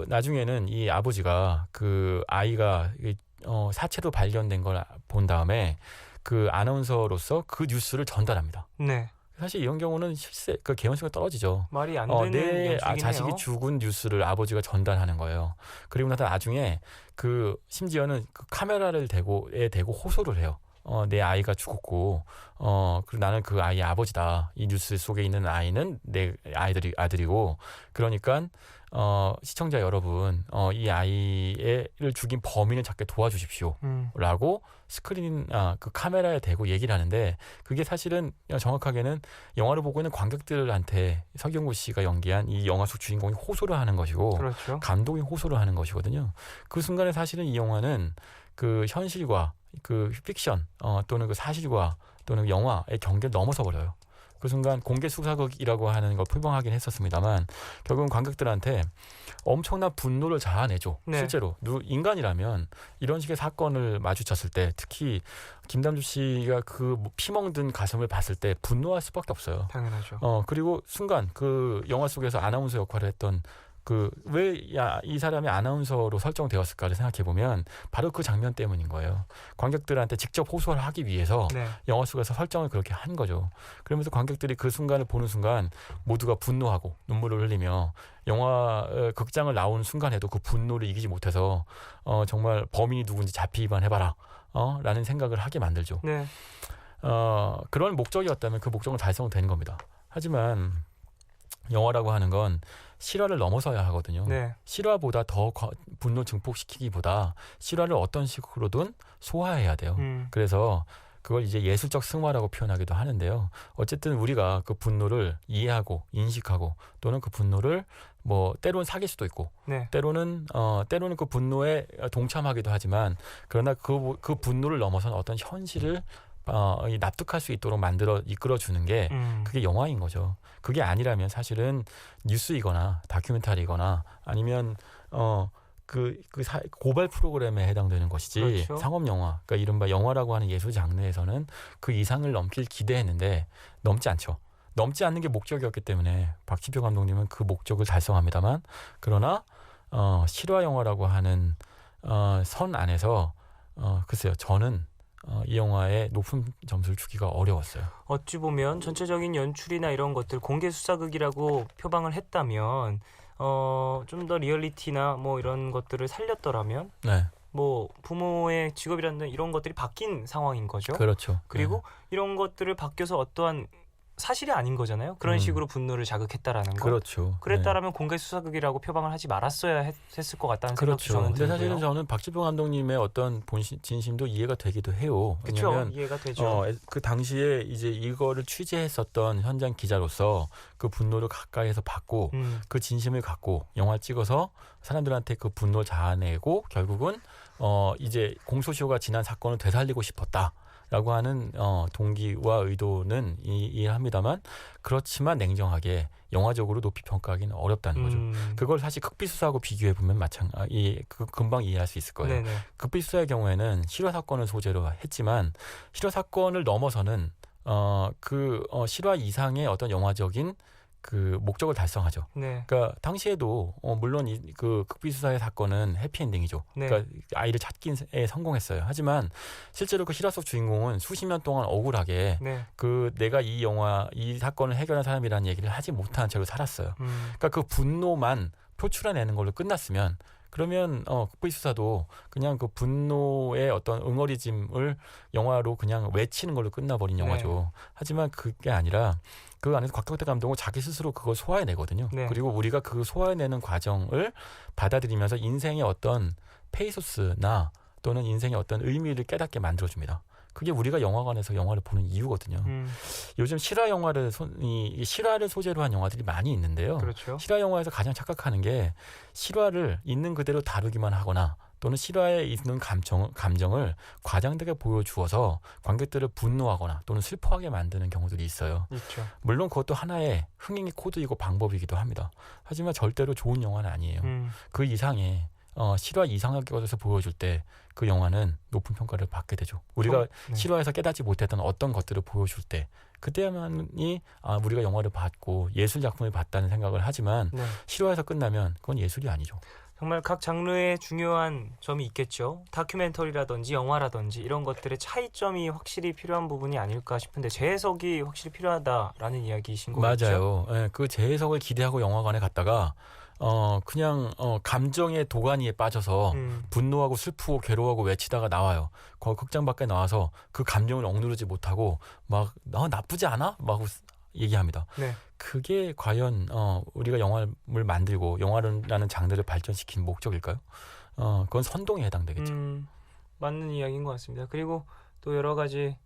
나중에는 이 아버지가 아이가 사체로 발견된 걸 본 다음에 아나운서로서 그 뉴스를 전달합니다. 네. 사실 이런 경우는 실제 개연성이 떨어지죠. 말이 안 되는 내 연출이긴 자식이 해요. 죽은 뉴스를 아버지가 전달하는 거예요. 그리고 나중에 심지어는 카메라를 대고 호소를 해요. 내 아이가 죽었고, 그리고 나는 그 아이의 아버지다. 이 뉴스 속에 있는 아이는 내 아들이고, 그러니까 시청자 여러분, 이 아이를 죽인 범인을 찾게 도와주십시오. 라고 카메라에 대고 얘기를 하는데, 그게 사실은 정확하게는 영화를 보고 있는 관객들한테 설경구 씨가 연기한 이 영화 속 주인공이 호소를 하는 것이고, 그렇죠. 감독이 호소를 하는 것이거든요. 그 순간에 사실은 이 영화는 현실과 픽션 또는 사실과 또는 영화의 경계를 넘어서 버려요. 그 순간 공개 수사극이라고 하는 걸 표방하긴 했었습니다만 결국은 관객들한테 엄청난 분노를 자아내죠. 네. 실제로 인간이라면 이런 식의 사건을 마주쳤을 때 특히 김남주 씨가 피멍든 가슴을 봤을 때 분노할 수밖에 없어요. 당연하죠. 그리고 순간 영화 속에서 아나운서 역할을 했던 그 왜 이 사람이 아나운서로 설정되었을까를 생각해 보면 바로 그 장면 때문인 거예요. 관객들한테 직접 호소를 하기 위해서 네. 영화 속에서 설정을 그렇게 한 거죠. 그러면서 관객들이 그 순간을 보는 순간 모두가 분노하고 눈물을 흘리며 영화 극장을 나오는 순간에도 그 분노를 이기지 못해서 정말 범인이 누군지 잡히기만 해봐라 라는 생각을 하게 만들죠. 네. 그런 목적이었다면 그 목적은 달성된 겁니다. 하지만 영화라고 하는 건 실화를 넘어서야 하거든요. 네. 실화보다 더 분노 증폭시키기보다 실화를 어떤 식으로든 소화해야 돼요. 그래서 그걸 이제 예술적 승화라고 표현하기도 하는데요. 어쨌든 우리가 그 분노를 이해하고 인식하고 또는 그 분노를 뭐 때로는 사귈 수도 있고 네. 때로는 그 분노에 동참하기도 하지만 그러나 그 분노를 넘어서는 어떤 현실을 납득할 수 있도록 이끌어 주는 게 그게 영화인 거죠. 그게 아니라면 사실은 뉴스이거나 다큐멘터리거나 아니면 고발 프로그램에 해당되는 것이지 그렇죠. 상업 영화, 그러니까 이른바 영화라고 하는 예술 장르에서는 그 이상을 넘길 기대했는데 넘지 않죠. 넘지 않는 게 목적이었기 때문에 박치표 감독님은 그 목적을 달성합니다만 그러나 실화 영화라고 하는 선 안에서 글쎄요 저는 이 영화에 높은 점수를 주기가 어려웠어요. 어찌 보면 전체적인 연출이나 이런 것들 공개 수사극이라고 표방을 했다면 좀 더 리얼리티나 뭐 이런 것들을 살렸더라면 네, 뭐 부모의 직업이라는 이런 것들이 바뀐 상황인 거죠. 그렇죠. 그리고 이런 것들을 바뀌어서 어떠한 사실이 아닌 거잖아요. 그런 식으로 분노를 자극했다라는 거. 그렇죠. 그랬다라면 공개 수사극이라고 표방을 하지 말았어야 했을 것 같다는 생각도 그렇죠. 저는 근데 들고요. 사실은 저는 박지표 감독님의 어떤 진심도 이해가 되기도 해요. 그렇죠. 왜냐하면 이해가 되죠. 그 당시에 이제 이거를 취재했었던 현장 기자로서 그 분노를 가까이에서 받고 그 진심을 갖고 영화 찍어서 사람들한테 그 분노를 자아내고 결국은 이제 공소시효가 지난 사건을 되살리고 싶었다라고 하는 동기와 의도는 이해합니다만 그렇지만 냉정하게 영화적으로 높이 평가하기는 어렵다는 거죠. 그걸 사실 극비수사하고 비교해 보면 금방 이해할 수 있을 거예요. 네네. 극비수사의 경우에는 실화 사건을 소재로 했지만 실화 사건을 넘어서는 실화 이상의 어떤 영화적인 그 목적을 달성하죠. 네. 그러니까 당시에도 물론 그 극비수사의 사건은 해피엔딩이죠. 네. 그러니까 아이를 찾기에 성공했어요. 하지만 실제로 그 실화 속 주인공은 수십 년 동안 억울하게 네. 내가 이 사건을 해결한 사람이라는 얘기를 하지 못한 채로 살았어요. 그러니까 그 분노만 표출해내는 걸로 끝났으면 그러면 극비수사도 그냥 그 분노의 어떤 응어리짐을 영화로 그냥 외치는 걸로 끝나버린 영화죠. 하지만 그게 아니라 그 안에서 곽경태 감독은 자기 스스로 그걸 소화해내거든요. 네. 그리고 우리가 그 소화해내는 과정을 받아들이면서 인생의 어떤 페이소스나 또는 인생의 어떤 의미를 깨닫게 만들어줍니다. 그게 우리가 영화관에서 영화를 보는 이유거든요. 요즘 실화 영화를 실화를 소재로 한 영화들이 많이 있는데요. 그렇죠. 실화 영화에서 가장 착각하는 게 실화를 있는 그대로 다루기만 하거나 또는 실화에 있는 감정을 과장되게 보여주어서 관객들을 분노하거나 또는 슬퍼하게 만드는 경우들이 있어요. 있죠. 물론 그것도 하나의 흥행의 코드이고 방법이기도 합니다. 하지만 절대로 좋은 영화는 아니에요. 그 이상의 실화 이상의 것에서 보여줄 때 그 영화는 높은 평가를 받게 되죠. 우리가 실화에서 깨닫지 못했던 어떤 것들을 보여줄 때 그때만이 우리가 영화를 봤고 예술 작품을 봤다는 생각을 하지만 네. 실화에서 끝나면 그건 예술이 아니죠. 정말 각 장르에 중요한 점이 있겠죠. 다큐멘터리라든지 영화라든지 이런 것들의 차이점이 확실히 필요한 부분이 아닐까 싶은데 재해석이 확실히 필요하다라는 이야기이신 거죠? 맞아요. 예, 그 재해석을 기대하고 영화관에 갔다가 그냥 감정의 도가니에 빠져서 분노하고 슬프고 괴로워하고 외치다가 나와요. 극장 밖에 나와서 그 감정을 억누르지 못하고 막 나쁘지 않아? 막 얘기합니다. 네. 그게 과연 우리가 영화를 만들고 영화라는 장르를 발전시킨 목적일까요? 그건 선동에 해당되겠죠. 맞는 이야기인 것 같습니다. 그리고 또 여러 가지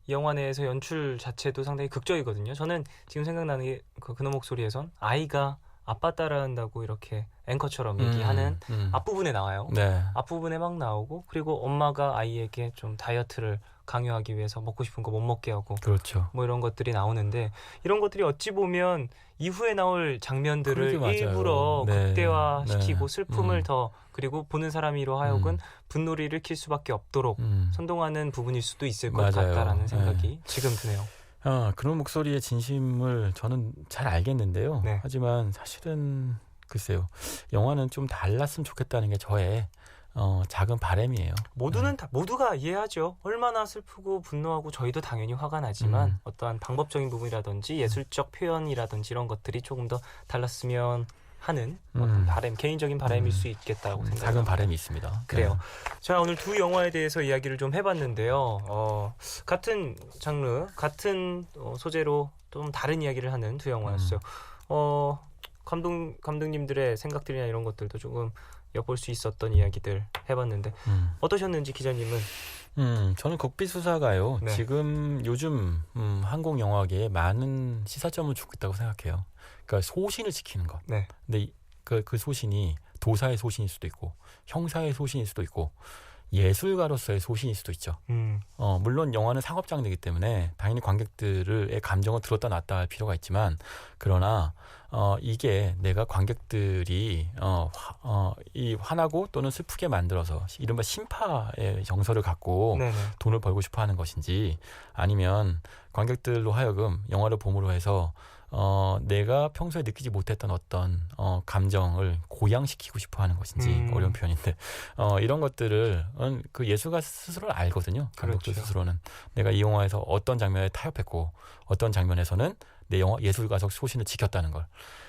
영화 내에서 연출 자체도 상당히 극적이거든요. 저는 지금 생각나는 게 그놈 목소리에선 아이가 아빠 따라한다고 이렇게 앵커처럼 얘기하는 앞부분에 나와요. 네. 앞부분에 막 나오고 그리고 엄마가 아이에게 좀 다이어트를 강요하기 위해서 먹고 싶은 거 못 먹게 하고 그렇죠. 뭐 이런 것들이 나오는데 이런 것들이 어찌 보면 이후에 나올 장면들을 그러게 맞아요. 일부러 네. 극대화시키고 네. 슬픔을 더 그리고 보는 사람이로 하여금 분노를 킬 수밖에 없도록 선동하는 부분일 수도 있을 것 맞아요. 같다라는 생각이 네. 지금 드네요. 그런 목소리의 진심을 저는 잘 알겠는데요. 네. 하지만 사실은 글쎄요. 영화는 좀 달랐으면 좋겠다는 게 저의 작은 바람이에요. 모두가 이해하죠. 얼마나 슬프고 분노하고 저희도 당연히 화가 나지만 어떠한 방법적인 부분이라든지 예술적 표현이라든지 이런 것들이 조금 더 달랐으면 하는 어떤 개인적인 바람일 수 있겠다고 생각합니다. 작은 바람이 있습니다. 그래요. 네. 자, 오늘 두 영화에 대해서 이야기를 좀 해봤는데요. 같은 장르, 같은 소재로 좀 다른 이야기를 하는 두 영화였어요. 감독님들의 생각들이나 이런 것들도 조금 엿볼 수 있었던 이야기들 해봤는데 어떠셨는지 기자님은? 저는 국비수사가요. 네. 지금 요즘 한국 영화계에 많은 시사점을 주고 있다고 생각해요. 그러니까 소신을 지키는 것. 네. 근데 그 소신이 도사의 소신일 수도 있고 형사의 소신일 수도 있고 예술가로서의 소신일 수도 있죠. 물론 영화는 상업 장르이기 때문에 당연히 관객들의 감정을 들었다 놨다 할 필요가 있지만 그러나 이게 내가 관객들이 이 화나고 또는 슬프게 만들어서 이른바 심파의 정서를 갖고 네네. 돈을 벌고 싶어 하는 것인지 아니면 관객들로 하여금 영화를 봄으로 해서 내가 평소에 느끼지 못했던 어떤 감정을 고양시키고 싶어 하는 것인지 어려운 표현인데 이런 것들을 그 예술가 스스로는 알거든요. 감독들 그렇죠. 스스로는 내가 이 영화에서 어떤 장면에 타협했고 어떤 장면에서는 내 영화 예술가적 소신을 지켰다는 걸.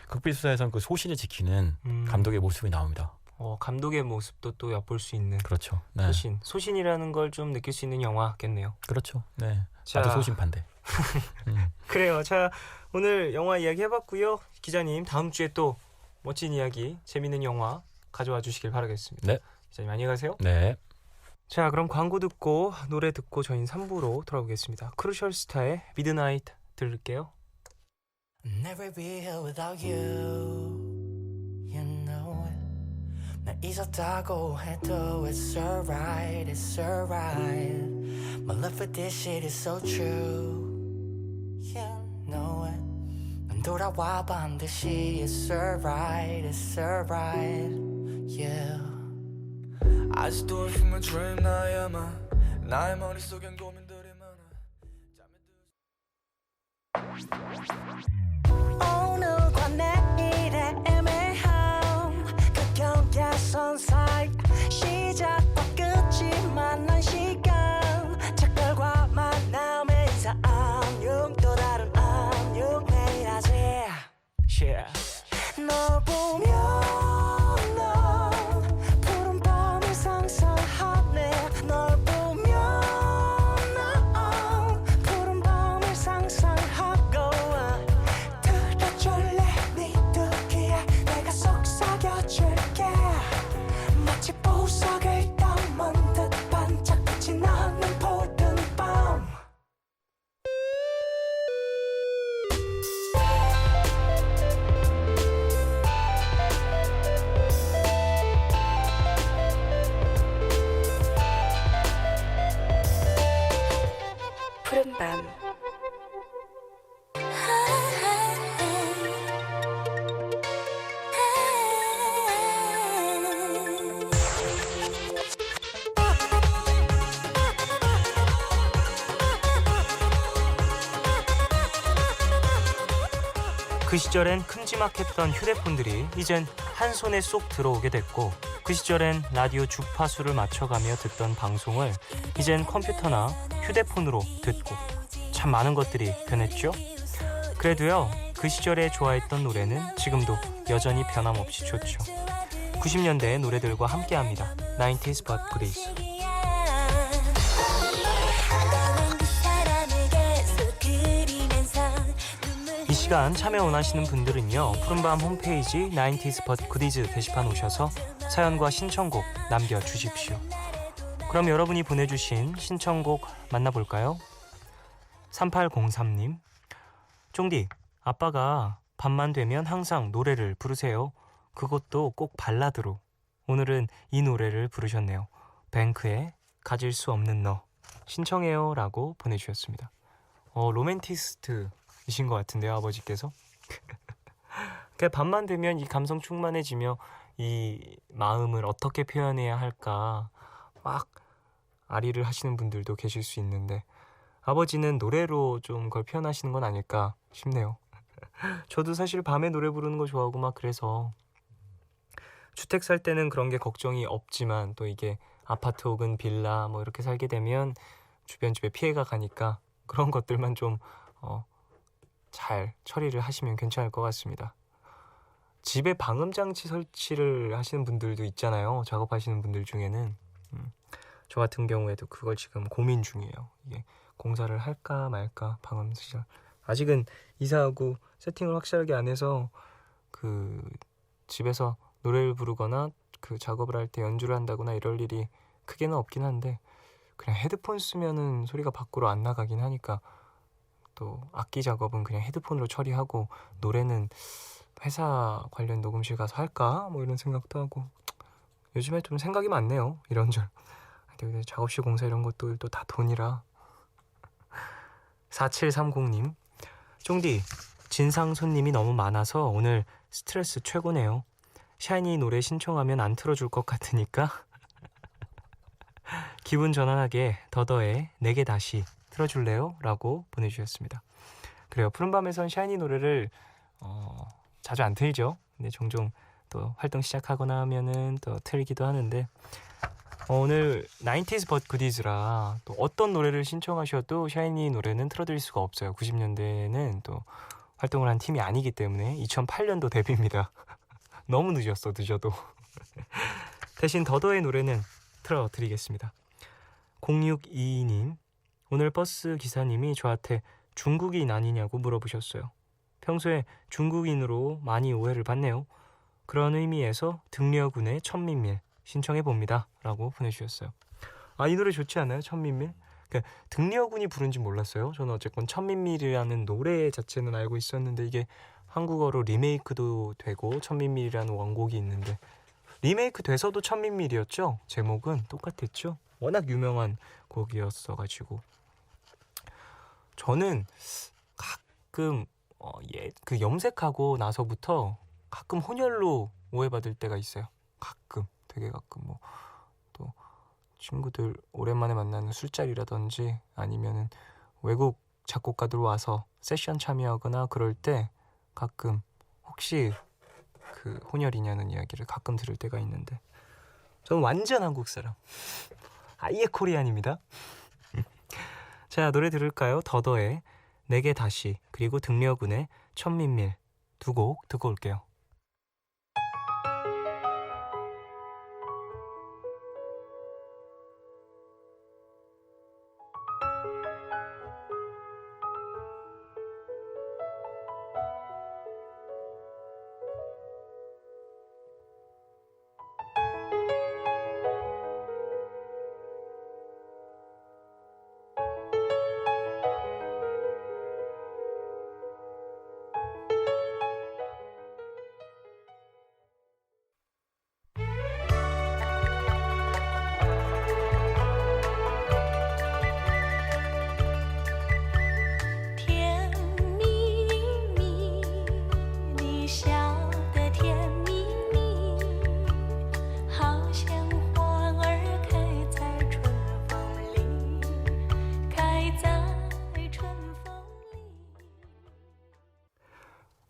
극비수사에서는 그 소신을 지키는 감독의 모습이 나옵니다. 감독의 모습도 또 엿볼 수 있는 그렇죠. 네. 소신이라는 걸 좀 느낄 수 있는 영화겠네요. 그렇죠. 네. 자, 나도 소신파인데. 그래요. 자, 오늘 영화 이야기 해봤고요. 기자님 다음 주에 또 멋진 이야기, 재밌는 영화 가져와 주시길 바라겠습니다. 네. 기자님 안녕히 가세요. 네. 자, 그럼 광고 듣고 노래 듣고 저희는 3부로 돌아오겠습니다. 크루셜 스타의 미드나잇 들을게요. I'll never be here without you. You know it. 날 잊었다고 해도 it's alright, it's alright. My love for this shit is so true. You know it. 난 돌아와 반드시 it's alright, it's alright. Yeah. 아직도 힘을 dream 나야만 나의 머릿속엔 고민들이 많아. 오늘과 내일의 애매함 그 경계선 사이 시작과 끝이 만난 시간 착각과 만남의 인사 안녕 또 다른 안녕 내일 하지 yeah. 널 보면 난 푸른 밤을 상상하네 널 보면 난 푸른 밤을 상상하고 들어줄래 네 듣기에 내가 속삭여줄게 마치 보석을 담은 듯 반짝빛이 나는 푸른 밤 푸른 밤 그 시절엔 큼지막했던 휴대폰들이 이젠 한 손에 쏙 들어오게 됐고 그 시절엔 라디오 주파수를 맞춰가며 듣던 방송을 이젠 컴퓨터나 휴대폰으로 듣고 참 많은 것들이 변했죠. 그래도요 그 시절에 좋아했던 노래는 지금도 여전히 변함없이 좋죠. 90년대의 노래들과 함께합니다. 90s but goodies. 이 시간 참여 원하시는 분들은요 푸른밤 홈페이지 90s but goodies 게시판 오셔서 사연과 신청곡 남겨주십시오. 그럼 여러분이 보내주신 신청곡 만나볼까요? 3803님 쫑디 아빠가 밤만 되면 항상 노래를 부르세요. 그것도 꼭 발라드로. 오늘은 이 노래를 부르셨네요. 뱅크의 가질 수 없는 너 신청해요 라고 보내주셨습니다. 로맨티스트이신 것 같은데요 아버지께서. 그러니까 밤만 되면 이 감성 충만해지며 이 마음을 어떻게 표현해야 할까 막 아리를 하시는 분들도 계실 수 있는데 아버지는 노래로 좀 그걸 표현하시는 건 아닐까 싶네요. 저도 사실 밤에 노래 부르는 거 좋아하고 막 그래서 주택 살 때는 그런 게 걱정이 없지만 또 이게 아파트 혹은 빌라 뭐 이렇게 살게 되면 주변 집에 피해가 가니까 그런 것들만 좀 잘 처리를 하시면 괜찮을 것 같습니다. 집에 방음장치 설치를 하시는 분들도 있잖아요. 작업하시는 분들 중에는. 저 같은 경우에도 그걸 지금 고민 중이에요. 이게 공사를 할까 말까 방음시설. 아직은 이사하고 세팅을 확실하게 안 해서 그 집에서 노래를 부르거나 그 작업을 할 때 연주를 한다거나 이럴 일이 크게는 없긴 한데 그냥 헤드폰 쓰면은 소리가 밖으로 안 나가긴 하니까 또 악기 작업은 그냥 헤드폰으로 처리하고 노래는 회사 관련 녹음실 가서 할까? 뭐 이런 생각도 하고 요즘에 좀 생각이 많네요. 이런저런. 근데 작업실 공사 이런 것들도 다 돈이라. 4730님 쫑디 진상 손님이 너무 많아서 오늘 스트레스 최고네요. 샤이니 노래 신청하면 안 틀어줄 것 같으니까 기분 전환하게 더더의 내게 다시 틀어줄래요? 라고 보내주셨습니다. 그래요. 푸른밤에선 샤이니 노래를 자주 안 틀죠. 근데 종종 또 활동 시작하거나 하면은 또 틀기도 하는데 오늘 90s but goodies라 또 어떤 노래를 신청하셔도 샤이니 노래는 틀어드릴 수가 없어요. 90년대에는 또 활동을 한 팀이 아니기 때문에 2008년도 데뷔입니다. 너무 늦어도 대신 더더의 노래는 틀어드리겠습니다. 0622님 오늘 버스 기사님이 저한테 중국인 아니냐고 물어보셨어요. 평소에 중국인으로 많이 오해를 받네요. 그런 의미에서 등려군의 천민밀 신청해봅니다 라고 보내주셨어요. 이 노래 좋지 않아요? 천민밀? 그러니까 등려군이 부른지 몰랐어요. 저는 어쨌건 천민밀이라는 노래 자체는 알고 있었는데 이게 한국어로 리메이크도 되고 천민밀이라는 원곡이 있는데 리메이크 돼서도 천민밀이었죠? 제목은 똑같았죠? 워낙 유명한 곡이었어가지고 저는 가끔 그 염색하고 나서부터 가끔 혼혈로 오해받을 때가 있어요. 가끔 되게 가끔 뭐 또 친구들 오랜만에 만나는 술자리라든지 아니면은 외국 작곡가들 와서 세션 참여하거나 그럴 때 가끔 혹시 그 혼혈이냐는 이야기를 가끔 들을 때가 있는데 저는 완전 한국 사람 아예 코리안입니다. 자 노래 들을까요? 더더의 내게 다시 그리고 등려군의 천민밀 두 곡 듣고 올게요.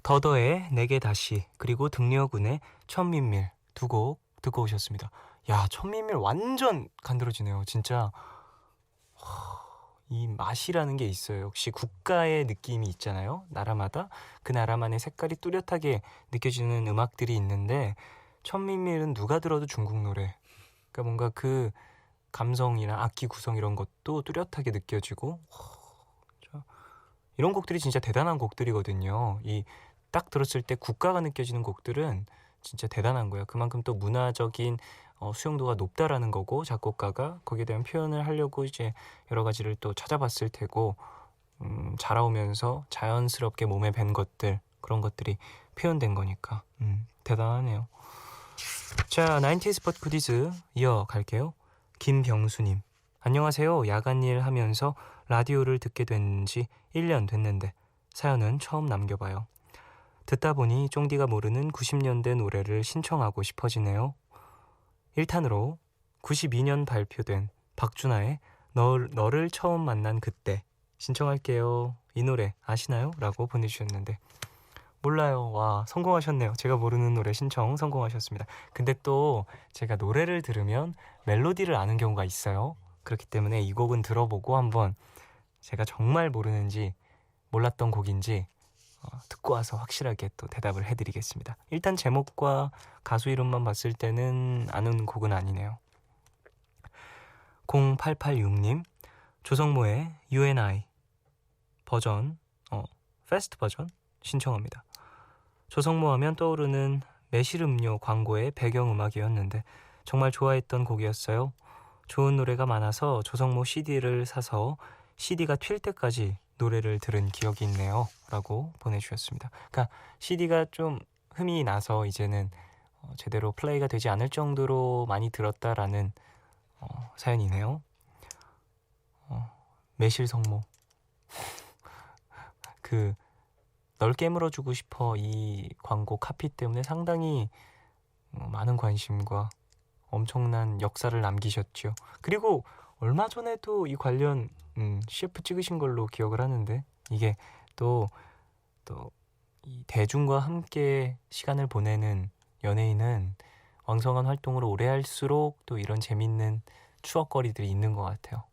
더더의 내게 다시 그리고 등려군의 천민밀 두 곡 듣고 오셨습니다. 야 천민밀 완전 간드러지네요. 진짜 이 맛이라는 게 있어요. 역시 국가의 느낌이 있잖아요. 나라마다 그 나라만의 색깔이 뚜렷하게 느껴지는 음악들이 있는데 천민밀은 누가 들어도 중국 노래. 그러니까 뭔가 그 감성이나 악기 구성 이런 것도 뚜렷하게 느껴지고 이런 곡들이 진짜 대단한 곡들이거든요. 이 딱 들었을 때 국가가 느껴지는 곡들은 진짜 대단한 거예요. 그만큼 또 문화적인 수용도가 높다라는 거고 작곡가가 거기에 대한 표현을 하려고 이제 여러 가지를 또 찾아봤을 테고 자라오면서 자연스럽게 몸에 밴 것들 그런 것들이 표현된 거니까 대단하네요. 자 90s but goodies 이어갈게요. 김병수님 안녕하세요. 야간일 하면서 라디오를 듣게 된 지 1년 됐는데 사연은 처음 남겨봐요. 듣다 보니 쫑디가 모르는 90년대 노래를 신청하고 싶어지네요. 1탄으로 92년 발표된 박준하의 너를 처음 만난 그때 신청할게요. 이 노래 아시나요? 라고 보내주셨는데 몰라요. 와, 성공하셨네요. 제가 모르는 노래 신청 성공하셨습니다. 근데 또 제가 노래를 들으면 멜로디를 아는 경우가 있어요. 그렇기 때문에 이 곡은 들어보고 한번 제가 정말 모르는지 몰랐던 곡인지 듣고 와서 확실하게 또 대답을 해드리겠습니다. 일단 제목과 가수 이름만 봤을 때는 아는 곡은 아니네요. 0886님, 조성모의 You and I 버전, 패스트 버전 신청합니다. 조성모 하면 떠오르는 매실 음료 광고의 배경음악이었는데 정말 좋아했던 곡이었어요. 좋은 노래가 많아서 조성모 CD를 사서 CD가 튈 때까지 노래를 들은 기억이 있네요. 라고 보내주셨습니다. 그러니까 CD가 좀 흠이 나서 이제는 제대로 플레이가 되지 않을 정도로 많이 들었다라는 사연이네요. 매실 성모 그 널 깨물어주고 싶어 이 광고 카피 때문에 상당히 많은 관심과 엄청난 역사를 남기셨죠. 그리고 얼마 전에도 이 관련 CF 찍으신 걸로 기억을 하는데 이게 또 이 대중과 함께 시간을 보내는 연예인은 왕성한 활동을 오래 할수록 또 이런 재밌는 추억거리들이 있는 것 같아요.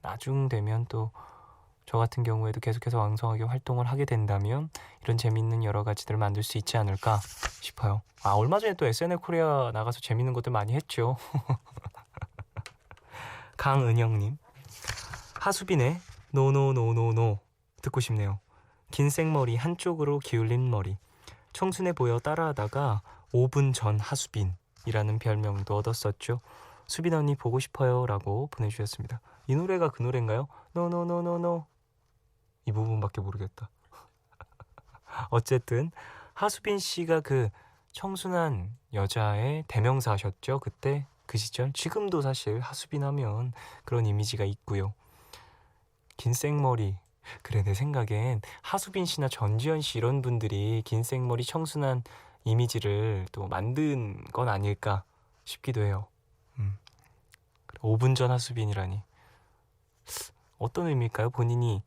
나중 되면 또 저 같은 경우에도 계속해서 왕성하게 활동을 하게 된다면 이런 재밌는 여러 가지들을 만들 수 있지 않을까 싶어요. 얼마 전에 또 SNL 코리아 나가서 재밌는 것들 많이 했죠. 강은영님, 하수빈의 노노노노노 듣고 싶네요. 긴 생머리 한쪽으로 기울인 머리, 청순해 보여 따라하다가 5분 전 하수빈이라는 별명도 얻었었죠. 수빈 언니 보고 싶어요 라고 보내주셨습니다. 이 노래가 그 노래인가요? 노노노노노 이 부분밖에 모르겠다. 어쨌든 하수빈 씨가 그 청순한 여자의 대명사셨죠. 그때 그 시절. 지금도 사실 하수빈 하면 그런 이미지가 있고요. 긴 생머리. 그래, 내 생각엔 하수빈 씨나 전지현 씨 이런 분들이 긴 생머리 청순한 이미지를 또 만든 건 아닐까 싶기도 해요. 5분 전 하수빈이라니 어떤 의미일까요? 본인이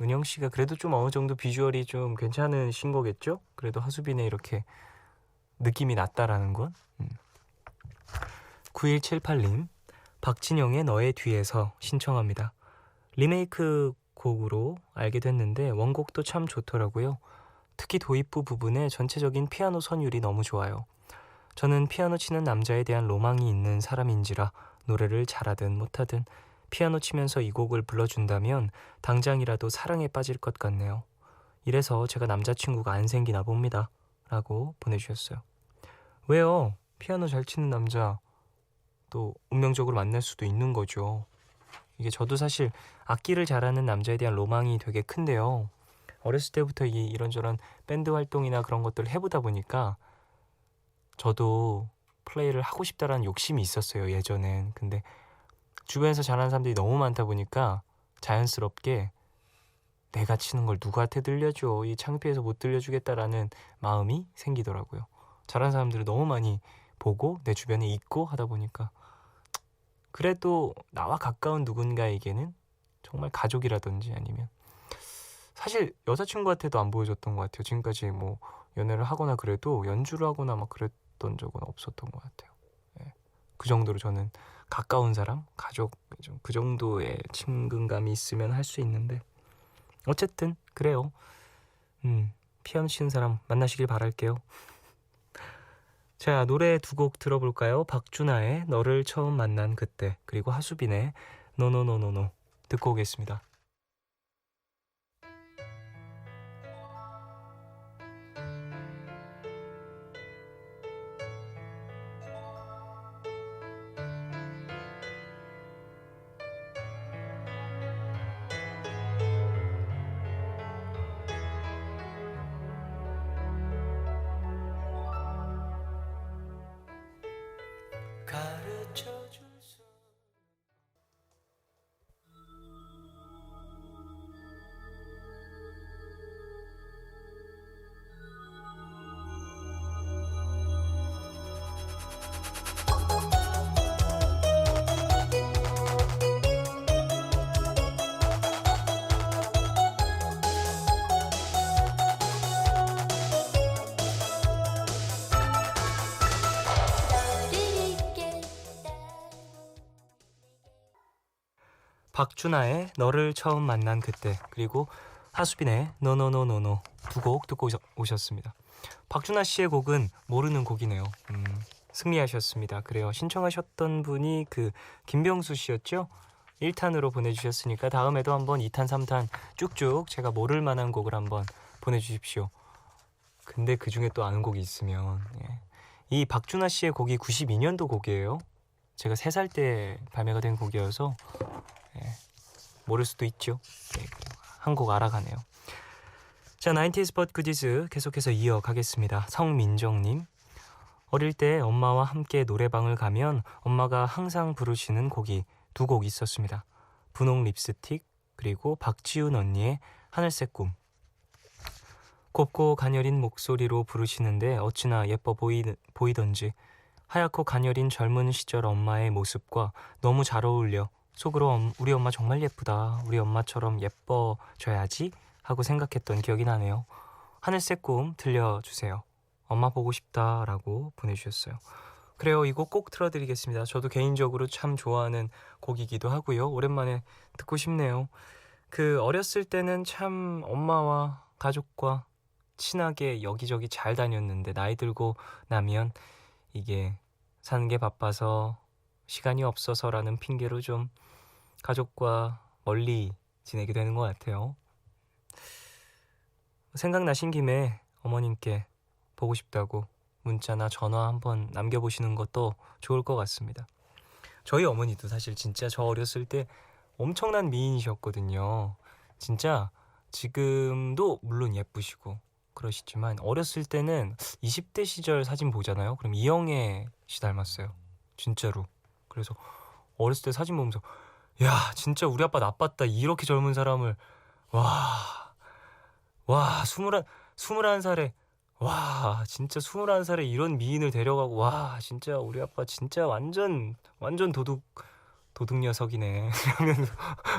은영 씨가 그래도 좀 어느 정도 비주얼이 좀 괜찮으신 거겠죠? 그래도 하수빈에 이렇게 느낌이 났다라는 건. 9178님, 박진영의 너의 뒤에서 신청합니다. 리메이크 곡으로 알게 됐는데 원곡도 참 좋더라고요. 특히 도입부 부분의 전체적인 피아노 선율이 너무 좋아요. 저는 피아노 치는 남자에 대한 로망이 있는 사람인지라 노래를 잘하든 못하든 피아노 치면서 이 곡을 불러준다면 당장이라도 사랑에 빠질 것 같네요. 이래서 제가 남자친구가 안 생기나 봅니다. 라고 보내주셨어요. 왜요? 피아노 잘 치는 남자 또 운명적으로 만날 수도 있는 거죠. 이게 저도 사실 악기를 잘하는 남자에 대한 로망이 되게 큰데요. 어렸을 때부터 이런저런 밴드 활동이나 그런 것들을 해보다 보니까 저도 플레이를 하고 싶다라는 욕심이 있었어요, 예전엔. 근데 주변에서 잘하는 사람들이 너무 많다 보니까 자연스럽게 내가 치는 걸 누구한테 들려줘, 이 창피해서 못 들려주겠다라는 마음이 생기더라고요. 잘하는 사람들을 너무 많이 보고 내 주변에 있고 하다 보니까 그래도 나와 가까운 누군가에게는 정말 가족이라든지 아니면 사실 여자친구한테도 안 보여줬던 것 같아요. 지금까지 뭐 연애를 하거나 그래도 연주를 하거나 막 그랬던 적은 없었던 것 같아요. 그 정도로 저는 가까운 사람, 가족, 좀 그 정도의 친근감이 있으면 할 수 있는데 어쨌든 그래요. 피아노 치는 사람 만나시길 바랄게요. 자, 노래 두 곡 들어볼까요? 박준하의 너를 처음 만난 그때, 그리고 하수빈의 노노노노노 듣고 오겠습니다. 박준하의 너를 처음 만난 그때, 그리고 하수빈의 노노노노노 두 곡 듣고 오셨습니다. 박준하 씨의 곡은 모르는 곡이네요. 승리하셨습니다. 그래요. 신청하셨던 분이 그 김병수 씨였죠? 1탄으로 보내주셨으니까 다음에도 한번 2탄, 3탄 쭉쭉 제가 모를 만한 곡을 한번 보내주십시오. 근데 그 중에 또 아는 곡이 있으면 이 박준하 씨의 곡이 92년도 곡이에요. 제가 3살 때 발매가 된 곡이어서 모를 수도 있죠. 한 곡 알아가네요. 자, 90s but goodies 계속해서 이어가겠습니다. 성민정님, 어릴 때 엄마와 함께 노래방을 가면 엄마가 항상 부르시는 곡이 두 곡 있었습니다. 분홍 립스틱, 그리고 박지훈 언니의 하늘색 꿈. 곱고 가녀린 목소리로 부르시는데 어찌나 예뻐 보이던지 하얗고 가녀린 젊은 시절 엄마의 모습과 너무 잘 어울려 속으로 우리 엄마 정말 예쁘다, 우리 엄마처럼 예뻐져야지 하고 생각했던 기억이 나네요. 하늘색 꿈 들려주세요. 엄마 보고 싶다 라고 보내주셨어요. 그래요, 이 곡 꼭 틀어드리겠습니다. 저도 개인적으로 참 좋아하는 곡이기도 하고요. 오랜만에 듣고 싶네요. 그 어렸을 때는 참 엄마와 가족과 친하게 여기저기 잘 다녔는데 나이 들고 나면 이게 사는 게 바빠서 시간이 없어서라는 핑계로 좀 가족과 멀리 지내게 되는 것 같아요. 생각나신 김에 어머님께 보고 싶다고 문자나 전화 한번 남겨보시는 것도 좋을 것 같습니다. 저희 어머니도 사실 진짜 저 어렸을 때 엄청난 미인이셨거든요. 진짜 지금도 물론 예쁘시고 그러시지만 어렸을 때는 20대 시절 사진 보잖아요. 그럼 이영애 씨 닮았어요. 진짜로. 그래서 어렸을 때 사진 보면서 야, 진짜 우리 아빠 나빴다. 이렇게 젊은 사람을 와 21살에 와, 진짜 21살에 이런 미인을 데려가고 와, 진짜 우리 아빠 진짜 완전 도둑 녀석이네. 이러면서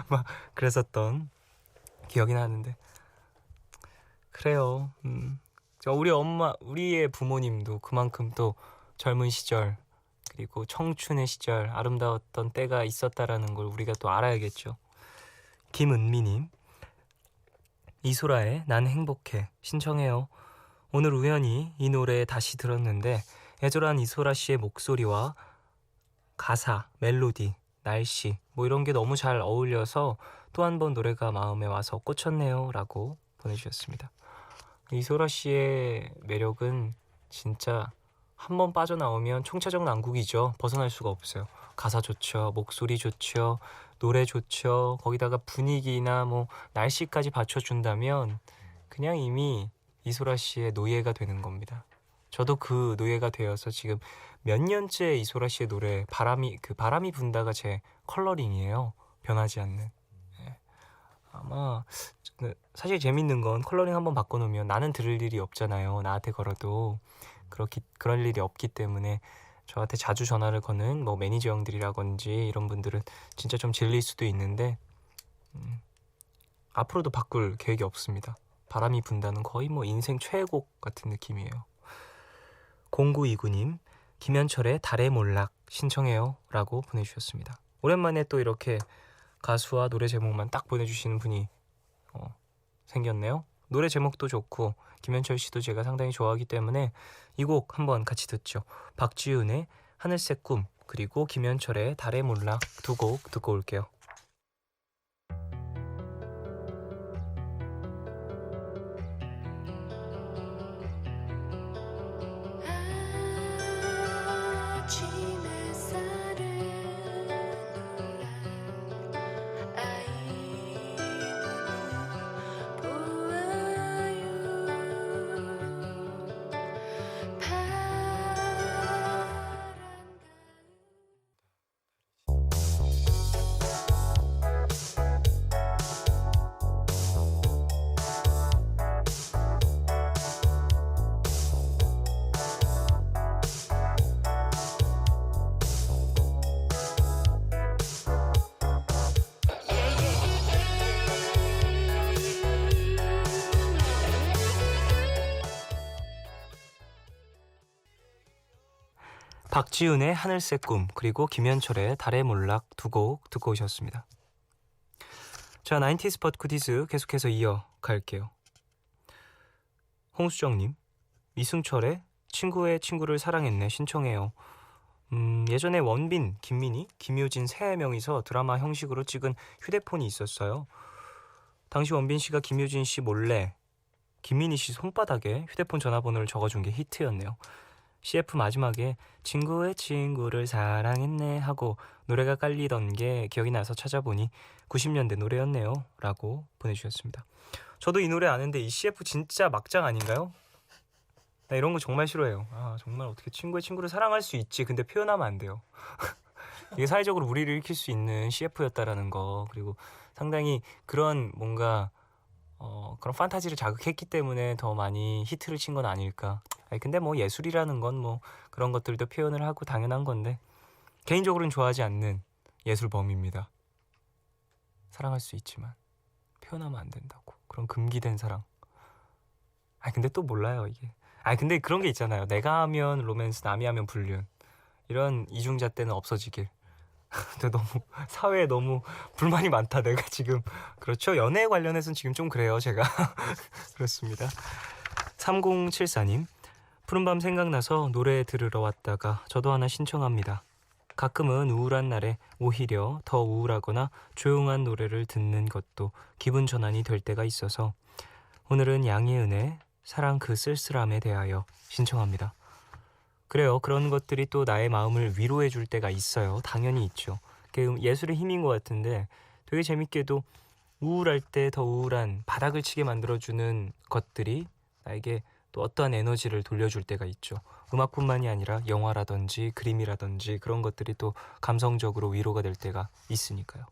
막 그랬었던 기억이 나는데 그래요. 우리의 부모님도 그만큼 또 젊은 시절 그리고 청춘의 시절 아름다웠던 때가 있었다라는 걸 우리가 또 알아야겠죠. 김은미님, 이소라의 난 행복해 신청해요. 오늘 우연히 이 노래 다시 들었는데 애절한 이소라 씨의 목소리와 가사, 멜로디, 날씨 뭐 이런 게 너무 잘 어울려서 또 한 번 노래가 마음에 와서 꽂혔네요 라고 보내주셨습니다. 이소라 씨의 매력은 진짜 한 번 빠져나오면 총체적 난국이죠. 벗어날 수가 없어요. 가사 좋죠, 목소리 좋죠, 노래 좋죠, 거기다가 분위기나 뭐 날씨까지 받쳐준다면 그냥 이미 이소라 씨의 노예가 되는 겁니다. 저도 그 노예가 되어서 지금 몇 년째 이소라 씨의 노래 바람이 분다가 제 컬러링이에요. 변하지 않는. 아마 사실 재밌는 건 컬러링 한번 바꿔놓으면 나는 들을 일이 없잖아요. 나한테 걸어도 그럴 일이 없기 때문에 저한테 자주 전화를 거는 뭐 매니저 형들이라든지 이런 분들은 진짜 좀 질릴 수도 있는데 앞으로도 바꿀 계획이 없습니다. 바람이 분다는 거의 뭐 인생 최애곡 같은 느낌이에요. 0929님, 김현철의 달의 몰락 신청해요 라고 보내주셨습니다. 오랜만에 또 이렇게 가수와 노래 제목만 딱 보내주시는 분이 생겼네요. 노래 제목도 좋고 김현철 씨도 제가 상당히 좋아하기 때문에 이 곡 한번 같이 듣죠. 박지훈의 하늘색 꿈 그리고 김현철의 달의 몰락 두 곡 듣고 올게요. 아침 햇살을 박지훈의 하늘색 꿈 그리고 김현철의 달의 몰락 두 곡 듣고 오셨습니다. 자, 90s but goodies 계속해서 이어갈게요. 홍수정님, 이승철의 친구의 친구를 사랑했네 신청해요. 예전에 원빈, 김민희, 김효진 세 명이서 드라마 형식으로 찍은 휴대폰이 있었어요. 당시 원빈 씨가 김효진 씨 몰래 김민희 씨 손바닥에 휴대폰 전화번호를 적어준 게 히트였네요. CF 마지막에 친구의 친구를 사랑했네 하고 노래가 깔리던 게 기억이 나서 찾아보니 90년대 노래였네요 라고 보내주셨습니다. 저도 이 노래 아는데 이 CF 진짜 막장 아닌가요? 나 이런 거 정말 싫어해요. 정말 어떻게 친구의 친구를 사랑할 수 있지. 근데 표현하면 안 돼요. 이게 사회적으로 무리를 일으킬 수 있는 CF였다라는 거, 그리고 상당히 그런 뭔가 그런 판타지를 자극했기 때문에 더 많이 히트를 친 건 아닐까. 근데 뭐 예술이라는 건 뭐 그런 것들도 표현을 하고 당연한 건데 개인적으로는 좋아하지 않는 예술범입니다. 사랑할 수 있지만 표현하면 안 된다고. 그런 금기된 사랑. 근데 또 몰라요 이게. 근데 그런 게 있잖아요. 내가 하면 로맨스, 남이 하면 불륜. 이런 이중잣대는 없어지길. 근데 너무 사회에 너무 불만이 많다 내가 지금. 그렇죠, 연애에 관련해서는 지금 좀 그래요 제가. 그렇습니다. 3074님, 푸른밤 생각나서 노래 들으러 왔다가 저도 하나 신청합니다. 가끔은 우울한 날에 오히려 더 우울하거나 조용한 노래를 듣는 것도 기분 전환이 될 때가 있어서 오늘은 양희은의 사랑 그 쓸쓸함에 대하여 신청합니다. 그래요. 그런 것들이 또 나의 마음을 위로해 줄 때가 있어요. 당연히 있죠. 그게 예술의 힘인 것 같은데 되게 재밌게도 우울할 때 더 우울한 바닥을 치게 만들어주는 것들이 나에게 또 어떠한 에너지를 돌려줄 때가 있죠. 음악뿐만이 아니라 영화라든지 그림이라든지 그런 것들이 또 감성적으로 위로가 될 때가 있으니까요.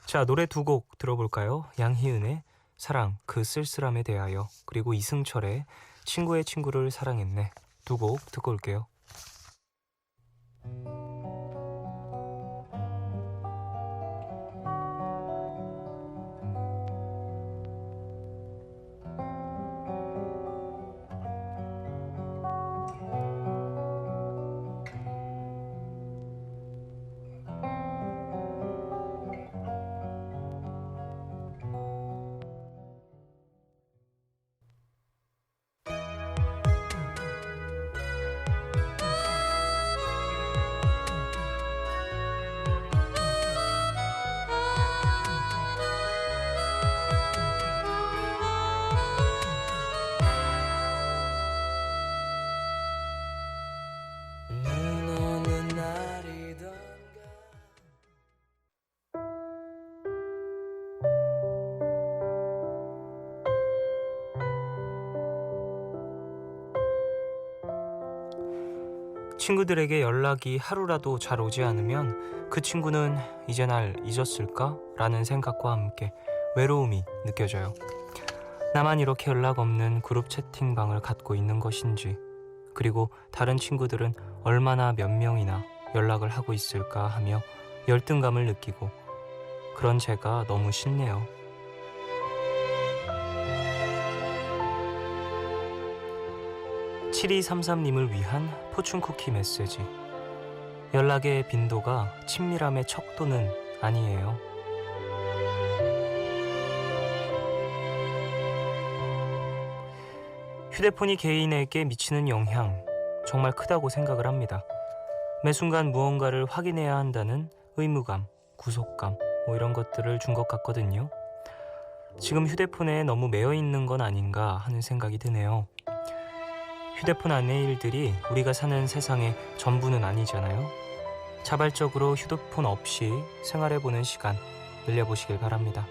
자, 노래 두 곡 들어볼까요? 양희은의 사랑 그 쓸쓸함에 대하여, 그리고 이승철의 친구의 친구를 사랑했네. 두 곡 듣고 올게요. 눈 오는 날이던가. 친구들에게 연락이 하루라도 잘 오지 않으면 그 친구는 이제 날 잊었을까? 라는 생각과 함께 외로움이 느껴져요. 나만 이렇게 연락 없는 그룹 채팅방을 갖고 있는 것인지, 그리고 다른 친구들은 얼마나 몇 명이나 연락을 하고 있을까 하며 열등감을 느끼고, 그런 제가 너무 싫네요. (7233님을) 위한 포춘 쿠키 메시지. 연락의 빈도가 친밀함의 척도는 아니에요. 휴대폰이 개인에게 미치는 영향 정말 크다고 생각을 합니다. 매 순간 무언가를 확인해야 한다는 의무감, 구속감 뭐 이런 것들을 준 것 같거든요. 지금 휴대폰에 너무 매여 있는 건 아닌가 하는 생각이 드네요. 휴대폰 안의 일들이 우리가 사는 세상의 전부는 아니잖아요. 자발적으로 휴대폰 없이 생활해보는 시간 늘려보시길 바랍니다.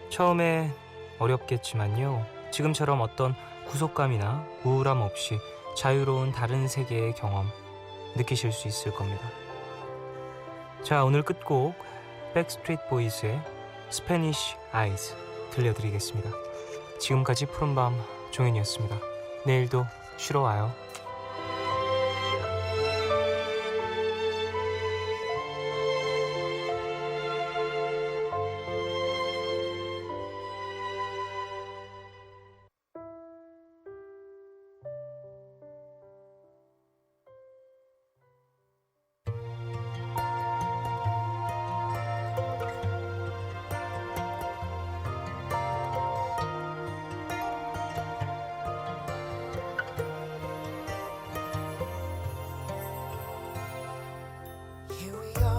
처음에 어렵겠지만요, 지금처럼 어떤 구속감이나 우울함 없이 자유로운 다른 세계의 경험 느끼실 수 있을 겁니다. 자, 오늘 끝곡 백스트리트 보이즈의 스페니쉬 아이즈 들려드리겠습니다. 지금까지 푸른밤 종현이었습니다. 내일도 쉬러 와요. Here we are.